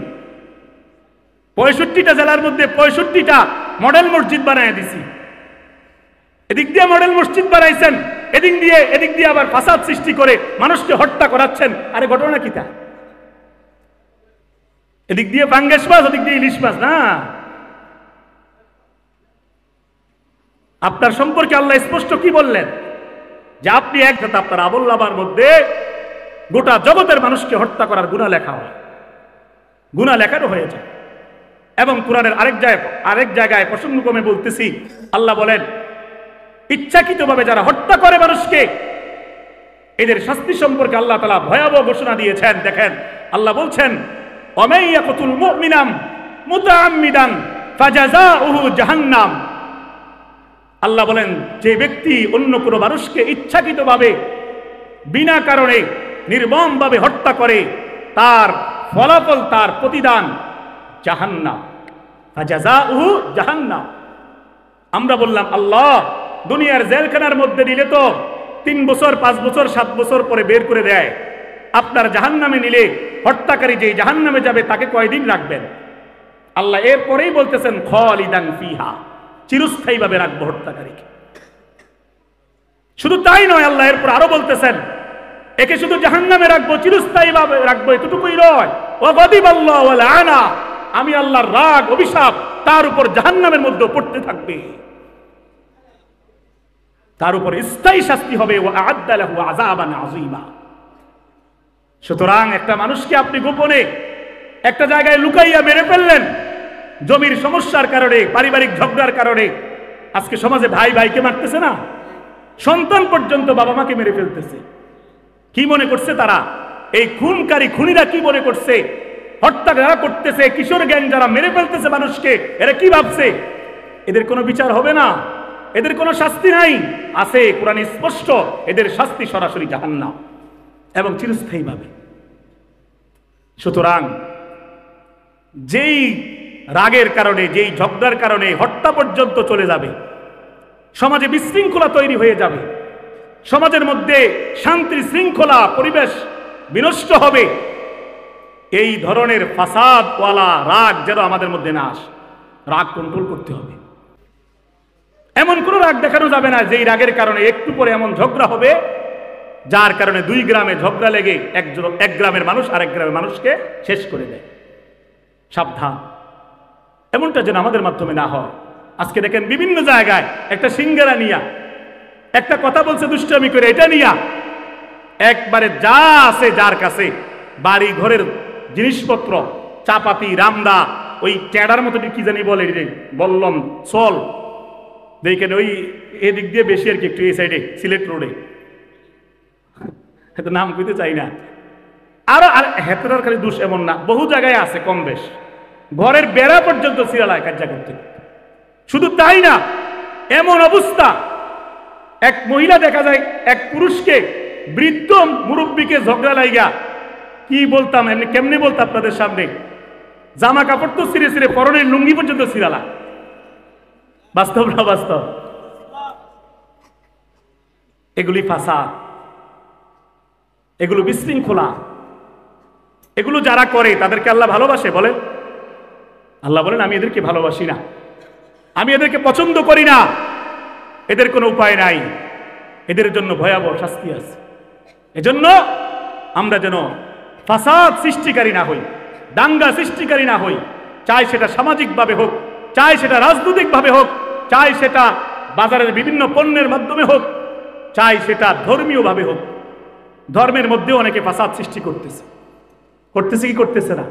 65টা জেলার মধ্যে 65টা মডেল মসজিদ বানায় দিছি। এদিক দিয়ে মডেল মসজিদ বানাইছেন, এদিক দিয়ে আবার ফাসাদ সৃষ্টি করে মানুষকে হত্যা করাচ্ছেন। আরে ঘটনা কি তা? এদিক দিয়ে পাঙ্গাস মাছ, ওদিক দিয়ে ইলিশ মাছ না। আপনার সম্পর্কে আল্লাহ স্পষ্ট কি বললেন? যে আপনি একসাথে আপনার আমলনামার মধ্যে গোটা জগতের মানুষকে হত্যা করার গুনাহ লেখা হয়, গুনাহ লেখানো হয়ে যায়। এবং কোরআনের আরেক জায়গায় প্রসঙ্গক্রমে বলতেছি, আল্লাহ বলেন ইচ্ছাকৃতভাবে যারা হত্যা করে মানুষকে, এদের শাস্তি সম্পর্কে আল্লাহ তাআলা ভয়াবহ ঘোষণা দিয়েছেন। দেখেন আল্লাহ বলছেন ওয়ামান ইয়াকতুল মুমিনান মুতাআম্মিদান ফাজাযাউহু জাহান্নাম। আল্লাহ বলেন যে ব্যক্তি অন্য কোনো মানুষকে ইচ্ছাকৃতভাবে বিনা কারণে নির্মমভাবে হত্যা করে, তার ফলাফল, তার প্রতিদান জাহান্নাম। ফাজাযাউহু জাহান্নাম। আমরা বললাম আল্লাহ দুনিয়ার জেলখানার মধ্যে নিলে তো 3 বছর 5 বছর 7 বছর পরে বের করে দেয়, আপনার জাহান্নামে নিলে হত্যাকারী যে জাহান্নামে যাবে তাকে কয়দিন রাখবেন? আল্লাহ এরপরেই বলতেছেন খালিদান ফিহা, চিরস্থায়ীভাবে রাখবো হত্যাকারীকে। শুধু তাই নয়, আল্লাহ এরপর আরো বলতেছেন একে শুধু জাহান্নামে রাখবো, চিরস্থায়ীভাবে রাখবো, এতটুকুই নয়, ওয়া গাদিবাল্লাহু ওয়া লাআনা, আমি আল্লাহর রাগ অভিশাপ তার উপর জাহান্নামের মধ্যে পড়তে থাকবে, তার উপর স্থায়ী শাস্তি হবে। ওয়া আ'আদ্দা লাহু আযাবান আযীমা। সুতরাং একটা মানুষকে আপনি গোপনে একটা জায়গায় লুকাইয়া মেরে ফেললেন জমির সমস্যার কারণে, পারিবারিক ঝগড়ার কারণে। আজকে সমাজে ভাই ভাইকে মারতেছে না, সন্তান পর্যন্ত বাবা মাকে মেরে ফেলতেছে। কি মনে করছে তারা? এই খুনকারী খুনিরা কি মনে করছে? হত্যা যারা করতেছে, কিশোর গ্যাং যারা মেরে ফেলতেছে মানুষকে, এরা কি ভাবছে এদের কোনো বিচার হবে না, এদের কোনো শাস্তি নাই? আছে, কোরআনে স্পষ্ট, এদের শাস্তি সরাসরি জাহান্নাম এবং চিরস্থায়ীভাবে। সুতরাং যেই রাগের কারণে, যেই ঝগড়ার কারণে হত্যা পর্যন্ত চলে যাবে, সমাজে বিশৃঙ্খলা তৈরি হয়ে যাবে, সমাজের মধ্যে শান্তি শৃঙ্খলা পরিবেশ বিনষ্ট হবে, এই ধরনের ফাসাদওয়ালা রাগ যেন আমাদের মধ্যে না আসে। রাগ কন্ট্রোল করতে হবে। এমন কোন রাগ দেখানো যাবে না যেই রাগের কারণে একটু পরে এমন ঝগড়া হবে যার কারণে 2 গ্রামে ঝগড়া লেগে এক গ্রামের মানুষ আরেক গ্রামের মানুষকে শেষ করে দেয়। সাবধান, এমনটা যেন আমাদের মাধ্যমে না হয়। আজকে দেখেন বিভিন্ন জায়গায় একটা সিঙ্গারা নিয়া, একটা কথা বলছে দুষ্টামি করে, এটা নিয়া একবারে যা আছে যার কাছে, বাড়ি ঘরের জিনিসপত্র, চাপাতি, রামদা, ওই ট্যাডার মতো কি জানি বলে, বললাম চল দেখেন ওই এদিক দিয়ে বেশি আর কি, একটু এই সাইডে সিলেট রোডে, এত নাম কইতে চাই না। আর হেতরার খালি দোষ এমন না, বহু জায়গায় আছে কম বেশ, ঘরের বেড়া পর্যন্ত সিরালায় কার্যা করতে। শুধু তাই না, এমন অবস্থা, এক মহিলা দেখা যায় এক পুরুষকে, বৃদ্ধ মুরব্বীকে ঝগড়া লাইগা, কি বলতাম এমনি কেমনি বলতাম আপনাদের সামনে, জামা কাপড় তো ছিঁড়ে ছিঁড়ে পরনের লুঙ্গি পর্যন্ত সিরালা। বাস্তব না বাস্তব? এগুলি ফাসাদ, এগুলো বিশৃঙ্খলা, এগুলো যারা করে তাদেরকে আল্লাহ ভালোবাসে? বলেন। আল্লাহ বলেন আমি এদেরকে ভালোবাসি না, আমি এদেরকে পছন্দ করি না, এদের কোনো উপায় নাই, এদের জন্য ভয়াবহ শাস্তি আছে। এজন্য আমরা যেন ফাসাদ সৃষ্টিকারী না হই, দাঙ্গা সৃষ্টিকারী না হই, চাই সেটা সামাজিকভাবে হোক, চাই সেটা রাজনৈতিকভাবে হোক, চাই সেটা বাজারের বিভিন্ন পণ্যের মাধ্যমে হোক, চাই সেটা ধর্মীয়ভাবে হোক। ধর্মের মধ্যেও অনেকে ফাসাদ সৃষ্টি করতেছে কি করতেছে না?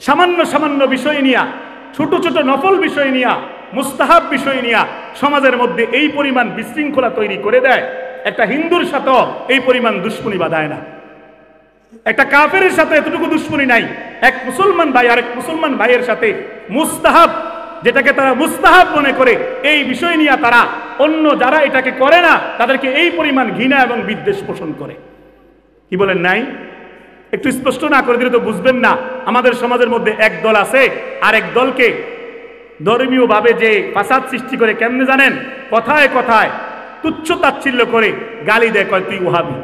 সামান্য সামান্য বিষয় নিয়া, ছোট ছোট নফল বিষয় নিয়া, মুস্তাহাব বিষয় নিয়া সমাজের মধ্যে এই পরিমাণ বিশৃঙ্খলা তৈরি করে দেয়। একটা হিন্দুর সাথে এই পরিমাণ দুশ্মনী বাঁধায় না, একটা কাফেরের সাথে এতটুকু দুশ্মনী নাই। এক মুসলমান ভাই আরেক মুসলমান ভাইয়ের সাথে মুস্তাহাব যেটাকে তারা মুস্তাহাব মনে করে, এই বিষয় নিয়ে তারা অন্য যারা এটাকে করে না তাদেরকে এই পরিমাণ ঘৃণা এবং বিদ্বেষ পোষণ করে। কি বলেন নাই? একটু স্পষ্ট না করে দিলে তো বুঝবেন না। আমাদের সমাজের মধ্যে এক দল আছে আর এক দলকে ধর্মীয় ভাবে যে ফাসাদ সৃষ্টি করে, কেমনে জানেন? কথায় কথায় তুচ্ছ তাচ্ছিল্য করে গালি দেয়, কয় তুই ওহাবি।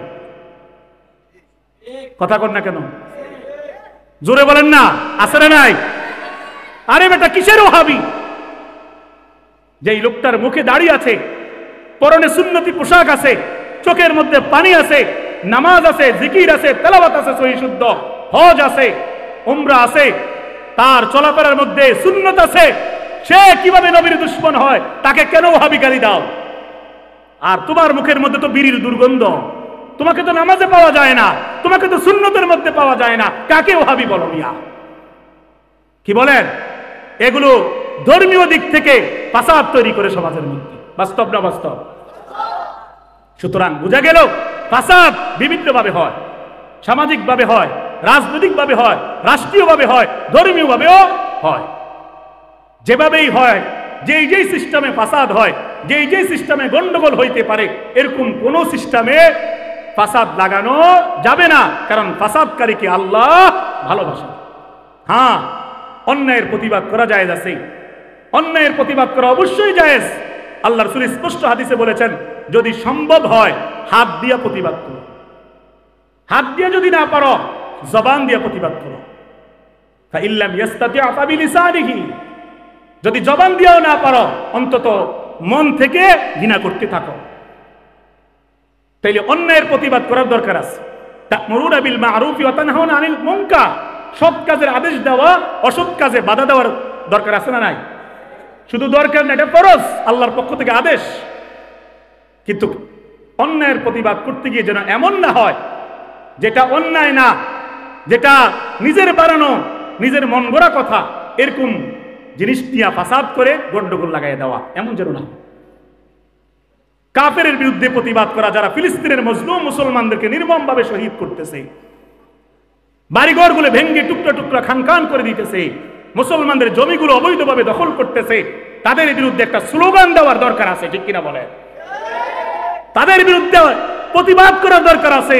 কথা কর না কেন? জোরে বলেন না, আছে না নাই? আরে বেটা কিসের ওহাবি? যেই লোকটার মুখে দাড়ি আছে, পরনে সুন্নতি পোশাক আছে, চোখের মধ্যে পানি আছে, নামাজ আছে, জিকির আছে, তেলাওয়াত আছে, সহিহ শুদ্ধ হজ আছে, উমরা আছে, তার চলাফেরার মধ্যে সুন্নত আছে, সে কিভাবে নবীর দুশমন হয়? তাকে কেন ওহাবি গালি দাও? আর তোমার মুখের মধ্যে তো বিড়ির দুর্গন্ধ, তোমাকে তো নামাজে পাওয়া যায় না, তোমাকে তো সুন্নতের মধ্যে পাওয়া যায় না, কাকে ওহাবি বলো মিয়া? কি বলেন? এগুলো ধর্মীয় দিক থেকে ফাসাদ তৈরি করে সমাজের মধ্যে। বাস্তব না বাস্তব? সুতরাং বোঝা গেল ফাসাদ বিভিন্নভাবে হয়, সামাজিকভাবে হয়, রাজনৈতিকভাবে হয়, রাষ্ট্রীয়ভাবে হয়, ধর্মীয়ভাবেও হয়। যেভাবেই হয়, যেই যেই সিস্টেমে ফাসাদ হয়, যেই যেই সিস্টেমে গন্ডগোল হইতে পারে, এরকম কোন সিস্টেমে ফাসাদ লাগানো যাবে না, কারণ ফাসাদকারীকে আল্লাহ ভালোবাসেন। হ্যাঁ, অন্যায়ের প্রতিবাদ করা জায়েজ আছে, অন্যায়ের প্রতিবাদ করা অবশ্যই জায়েজ। আল্লাহ রাসূল স্পষ্ট হাদিসে বলেছেন, যদি সম্ভব হয় হাত দিয়া প্রতিবাদ করো, হাত দিয়া যদি না পারো জবান দিয়া প্রতিবাদ করো। ফাইল্লাম ইয়াস্তাতি' ফাবিলিসানিহি, যদি জবান দিয়েও না পারো অন্তত মন থেকে ঘৃণা করতে থাকো। তাইলে অন্যায়ের প্রতিবাদ করার দরকার আছে। তা'মুরুনা বিল মা'রুফি ওয়া তানহাউনা আনিল মুনকার, সৎ কাজের আদেশ দেওয়া, অসৎ কাজে বাধা দেওয়ার দরকার আছে না নাই? শুধু দরকার না, এটা ফরজ, আল্লাহর পক্ষ থেকে আদেশ। কিন্তু অন্যায়ের প্রতিবাদ করতে গিয়ে যেন এমন না হয় যেটা অন্যায় না, যেটা নিজের বানানো, নিজের মন গড়া কথা, এরকম জিনিস নিয়ে ফাসাদ করে গন্ডগোল লাগাই দেওয়া, এমন যেন না। কাফেরের বিরুদ্ধে প্রতিবাদ করা, যারা ফিলিস্তিনের মজলুম মুসলমানদেরকে নির্মমভাবে শহীদ করতেছে, বাড়িঘরগুলো ভেঙ্গে টুকরা টুকরা খান খান করে দিতেছে, মুসলমানদের জমিগুলো অবৈধভাবে দখল করতেছে, তাদের বিরুদ্ধে একটা স্লোগান দেওয়ার দরকার আছে, ঠিক কিনা বলে? তাদের বিরুদ্ধে প্রতিবাদ করার দরকার আছে,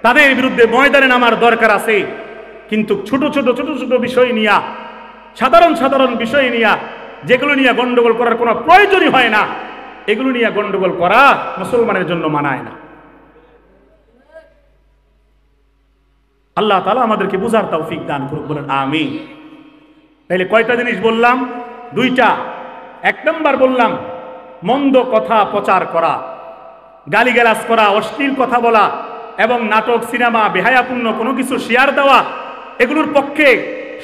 তাদের বিরুদ্ধে ময়দানে নামার দরকার আছে। কিন্তু ছোট ছোট ছোট ছোট বিষয় নিয়ে, সাধারণ সাধারণ বিষয় নিয়ে, যেগুলো নিয়ে গন্ডগোল করার কোনো প্রয়োজনই হয় না, এগুলো নিয়ে গন্ডগোল করা মুসলমানের জন্য মানায় না। আল্লাহ তাআলা আমাদেরকে বুঝার তৌফিক দান করুক, বলেন আমিন। তাইলে কয়টা জিনিস বললাম? দুইটা। এক নম্বর বললাম মন্দ কথা প্রচার করা, গালিগালাজ করা, অশ্লীল কথা বলা এবং নাটক, সিনেমা, বেহায়াপূর্ণ কোনো কিছু শেয়ার দেওয়া, এগুলোর পক্ষে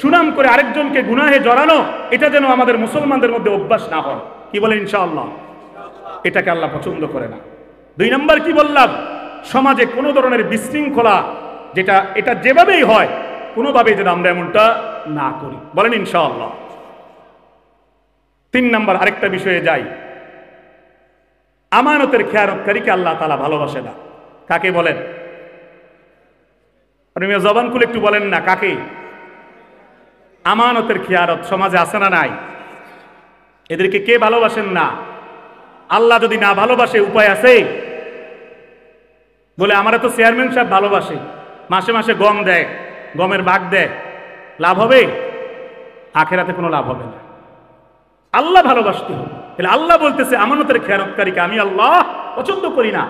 সুনাম করে আরেকজনকে গুনাহে জড়ানো, এটা যেন আমাদের মুসলমানদের মধ্যে অভ্যাস না হয়। কি বলেন? ইনশাআল্লাহ। এটাকে আল্লাহ পছন্দ করে না। দুই নম্বর কি বললাম? সমাজে কোনো ধরনের বিশৃঙ্খলা, যেটা এটা যেভাবেই হয়, কোনোভাবে যেন আমরা এমনটা না করি। বলেন ইনশাআল্লাহ। তিন নম্বর আরেকটা বিষয়ে যাই। আমানতের খেয়ানতকারীকে আল্লাহ তাআলা ভালোবাসে না। কাকে বলেন? আপনি জবান খুলে একটু বলেন না, কাকে? আমানতের খেয়ানত সমাজে আছে না নাই? এদেরকে কে ভালোবাসেন না? আল্লাহ যদি না ভালোবাসে উপায় আছে? বলে আমরা তো চেয়ারম্যান সাহেব ভালোবাসে, মাসে মাসে গম দেয়, গমের ভাগ দেয়, লাভ হবে? আখেরাতে কোনো লাভ হবে না। আল্লাহ ভালোবাসতে হবে। তাহলে আল্লাহ বলতেছে আমানতের খেয়ানতকারীকে আমি আল্লাহ পছন্দ করি না।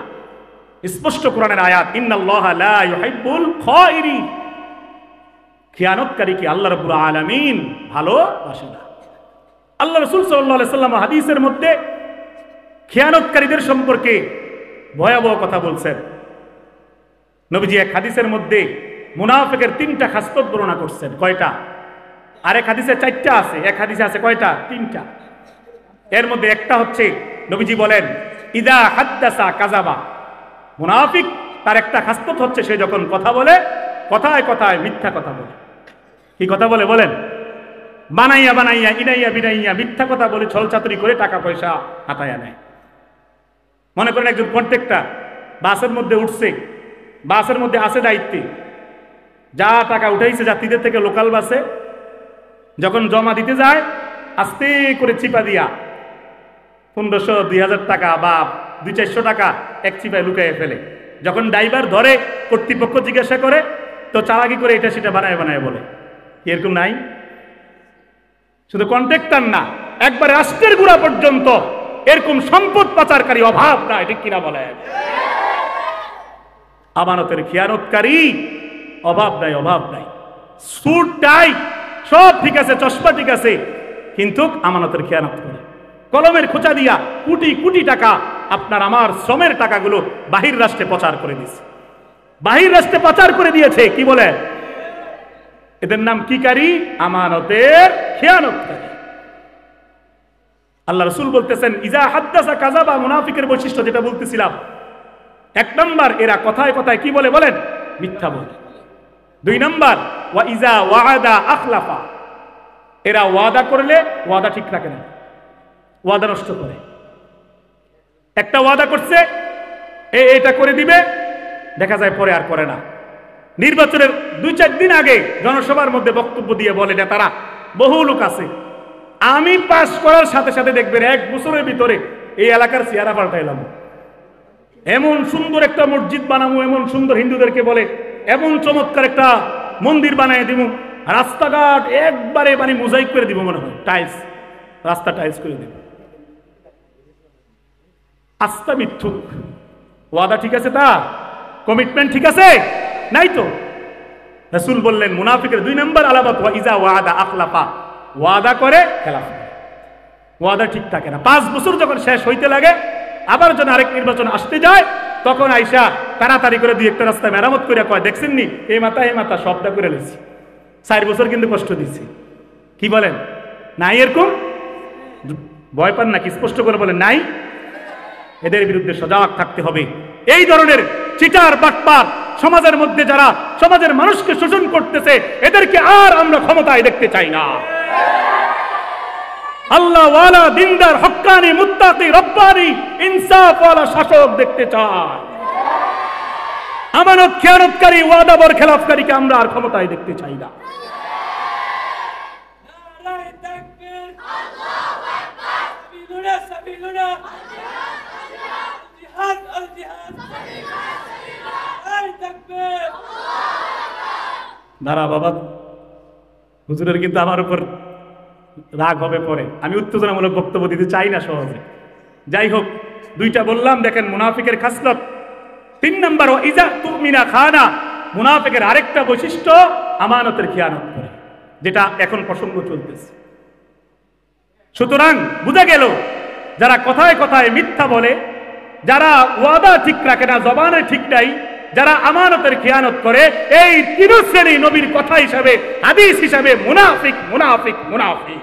স্পষ্ট কোরআনের আয়াত, ইন্নাল্লাহা লা ইউহিব্বুল খায়িরিন, খেয়ানতকারীকে আল্লাহ রাব্বুল আলামিন ভালোবাসে না। আল্লাহ রাসূল সাল্লাল্লাহু আলাইহি ওয়াসাল্লাম হাদিসের মধ্যে খেয়ানতকারীদের সম্পর্কে ভয়াবহ কথা বলছেন। নবীজি এক হাদিসের মধ্যে মুনাফিকের 3টা খাসলত বর্ণনা করছেন। কয়টা? আরেক হাদিসে 4টা আছে, এক হাদিসে আছে কয়টা? 3টা। এর মধ্যে একটা হচ্ছে নবীজি বলেন ইদা হাদ্দাসা কাযাবা, মুনাফিক তার একটা খাসলত হচ্ছে সে যখন কথা বলে, কথায় কথায় মিথ্যা কথা বলে। কি কথা বলে? বলেন। বানাইয়া বানাইয়া, ইনাইয়া বিনাইয়া মিথ্যা কথা বলে, ছলচাতুরি করে টাকা পয়সা হাতায়া নেয়। মনে করেন একজন কন্ট্রাক্টর বাসের মধ্যে উঠছে, বাসের মধ্যে আছে দায়িত্বে, যা টাকা উঠাইছে যাত্রীদের থেকে লোকাল বাসে, যখন জমা দিতে যায় আস্তে করে চিপা দিয়া 1500-2000 টাকা বা 200-400 টাকা এক চিপায় লুকাইয়ে ফেলে। যখন ড্রাইভার ধরে, কর্তৃপক্ষ জিজ্ঞাসা করে, তো চালাকি করে এটা সেটা বানায় বানায় বলে। এরকম নাই? শুধু কন্ট্রাক্টর না, একবার রাষ্ট্রের গুড়া পর্যন্ত এরকম সম্পদ পাচারকারী অভাব না, ঠিক কিনা বলে? আমানতের খেয়ানতকারী অভাব নাই, অভাব নাই। স্যুট টাই সব ঠিক আছে, চশমা ঠিক আছে, কিন্তু আমানতের খেয়ানত করে। কলমের খোঁচা দিয়া কোটি কোটি টাকা আপনার আমার শ্রমের টাকাগুলো বাহির রাষ্ট্রে প্রচার করে দিয়েছে, বাহির রাষ্ট্রে প্রচার করে দিয়েছে। কি বলে? এদের নাম কি কারী? আমানতের খেয়ানতকারী। আল্লাহ রাসূল বলতেছেন, ইজা হাদ্দাসা কাযাবা, মুনাফিকের বৈশিষ্ট্য যেটা বলতেছিলাম, 1 নাম্বার এরা কথায় কথায় কি বলে বলেন? মিথ্যা বলে। 2 নাম্বার ওয়া ইজা ওয়াআদা আখলাফা, এরা ওয়াদা করলে ওয়াদা ঠিক রাখে না, ওয়াদা নষ্ট করে। একটা ওয়াদা করছে, এটা করে দিবে, দেখা যায় পরে আর করে না। নির্বাচনের 2-4 দিন আগে জনসভার মধ্যে বক্তব্য দিয়ে বলে নেতারা, বহু লোক আছে, আমি পাস করার সাথে সাথে দেখবেন 1 বছরের ভিতরে এই এলাকার চেহারা পাল্টাইলাম, এমন সুন্দর একটা মসজিদ বানাবো, এমন সুন্দর, হিন্দুদেরকে বলে এমন চমৎকার একটা মন্দির বানায় দিব, রাস্তাঘাট একবারে মানে মোজাইক করে দিব, মনে হয় টাইলস, রাস্তা টাইলস করে দিব। আস্থা মিথ্যুক। ওয়াদা ঠিক আছে? তা কমিটমেন্ট ঠিক আছে? নাই তো। রাসূল বললেন মুনাফিকের 2 নাম্বার আলামত ওয়া ইজা ওয়াদা আখলাফা, ওয়াদা করে খেলাফ করে, ওয়াদা ঠিক থাকে না। 5 বছর যখন শেষ হইতে লাগে, আবার যখন আরেক নির্বাচন আসতে যায়, তখন আইসা তাড়াতাড়ি করে 2-1টা রাস্তা মেরামত করে কয়, দেখছেন নি এই মাথা সবটা করে লেছি, 4 বছর কিন্তু কষ্ট দিচ্ছি। কি বলেন? নাই এরকম? ভয় পান নাকি? স্পষ্ট করে বলেন নাই। এদের বিরুদ্ধে সজাগ থাকতে হবে। এই ধরনের চিটার বাটপার সমাজের মধ্যে যারা সমাজের মানুষকে শোষণ করতেছে, এদেরকে আর আমরা ক্ষমতায় দেখতে চাই না। আল্লাহ ওয়ালা, দিনদার, হক্কানি, মুত্তাকি, রব্বানি, ইনসাফ ওয়ালা শাসক দেখতে চাই। আমানত খেয়ানতকারী, ওয়াদাবর খেলাফকারীকে আমরা আর ক্ষমতায় দেখতে চাই না।
নারায়ে তাকবীর, আল্লাহু আকবার, সাবিলুনা সাবিলুনা, জিহাদ আল জিহাদ, নারায়ে তাকবীর।
দাঁড়া বাবা, হুজুরের কিন্তু আমার উপর রাগ হবে পরে, আমি উত্তেজনামূলক বক্তব্য দিতে চাই না সহজে। যাই হোক, 2টা বললাম, দেখেন মুনাফিকের খাসলত। 3 নাম্বার ওয়া ইজা তুমিনা খানা, মুনাফিকের আরেকটা বৈশিষ্ট্য আমানতের খেয়ানত করে, যেটা এখন প্রসঙ্গ চলতেছে। সুতরাং বুঝা গেল, যারা কথায় কথায় মিথ্যা বলে, যারা ওয়াদা ঠিক রাখে না, জবানে ঠিক নাই, যারা আমানতের খেয়ানত করে, এই 3 শ্রেণী নবীর কথা হিসাবে, হাদিস হিসাবে মুনাফিক, মুনাফিক, মুনাফিক।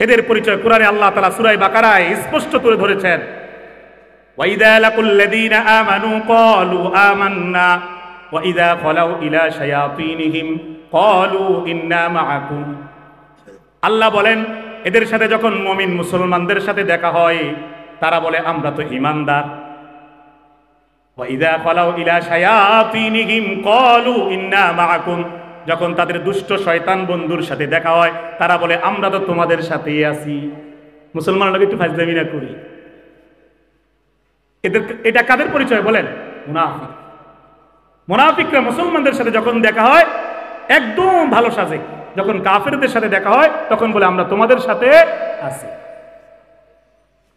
এদের পরিচয় কোরআনে আল্লাহ তাআলা সূরা বাকারায় স্পষ্ট করে ধরেছেন। ওয়া ইযা লাকুল্লাযীনা আমানু ক্বালু আমান্না ওয়া ইযা খালাউ ইলা শায়াতিনহিম ক্বালু ইন্না মাআকুম। আল্লাহ বলেন, এদের সাথে যখন মুমিন মুসলমানদের সাথে দেখা হয়, তারা বলে আমরা তো ঈমানদার। ওয়া ইযা খালাউ ইলা শায়াতিনহিম ক্বালু ইন্না মাআকুম, যখন তাদের দুষ্ট শয়তান বন্ধুর সাথে দেখা হয়, তারা বলে আমরা তো তোমাদের সাথেই আছি। মুসলমানরা একটু ফাজলামি না করি। এটা কাদের পরিচয় বলেন? মুনাফিক। মুনাফিকরা মুসলমানদের সাথে যখন দেখা হয় একদম ভালো সাজে, যখন কাফেরদের সাথে দেখা হয় তখন বলে আমরা তোমাদের সাথে আছি।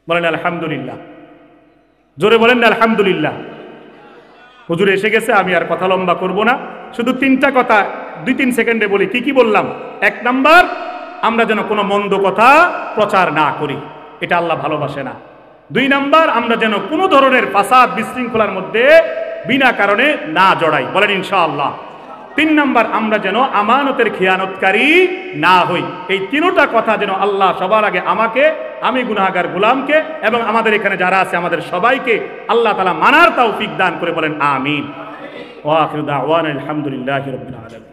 বলেন আলহামদুলিল্লাহ, জোরে বলেন আলহামদুলিল্লাহ। হুজুর এসে গেছে, আমি আর কথা লম্বা করব না, শুধু 3টা কথা 2-3 সেকেন্ডে বলি। কি কি বললাম? 1 নাম্বার, আমরা যেন কোনো মন্দ কথা প্রচার না করি, এটা আল্লাহ ভালোবাসে না। 2 নাম্বার, আমরা যেন কোনো ধরনের ফাসাদ বিশৃঙ্খলার মধ্যে বিনা কারণে না জড়াই, বলেন ইনশাআল্লাহ। 3 নাম্বার, আমরা যেন আমানতের খেয়ানতকারী না হই। এই 3টা কথা যেন আল্লাহ সবার আগে আমাকে, আমি গুনাহগার গোলামকে এবং আমাদের এখানে যারা আছে আমাদের সবাইকে আল্লাহ তাআলা মানার তৌফিক দান করে, বলেন আমিন। ওয়া আখিরু দাওয়ানা আলহামদুলিল্লাহি রাব্বিল আলামিন।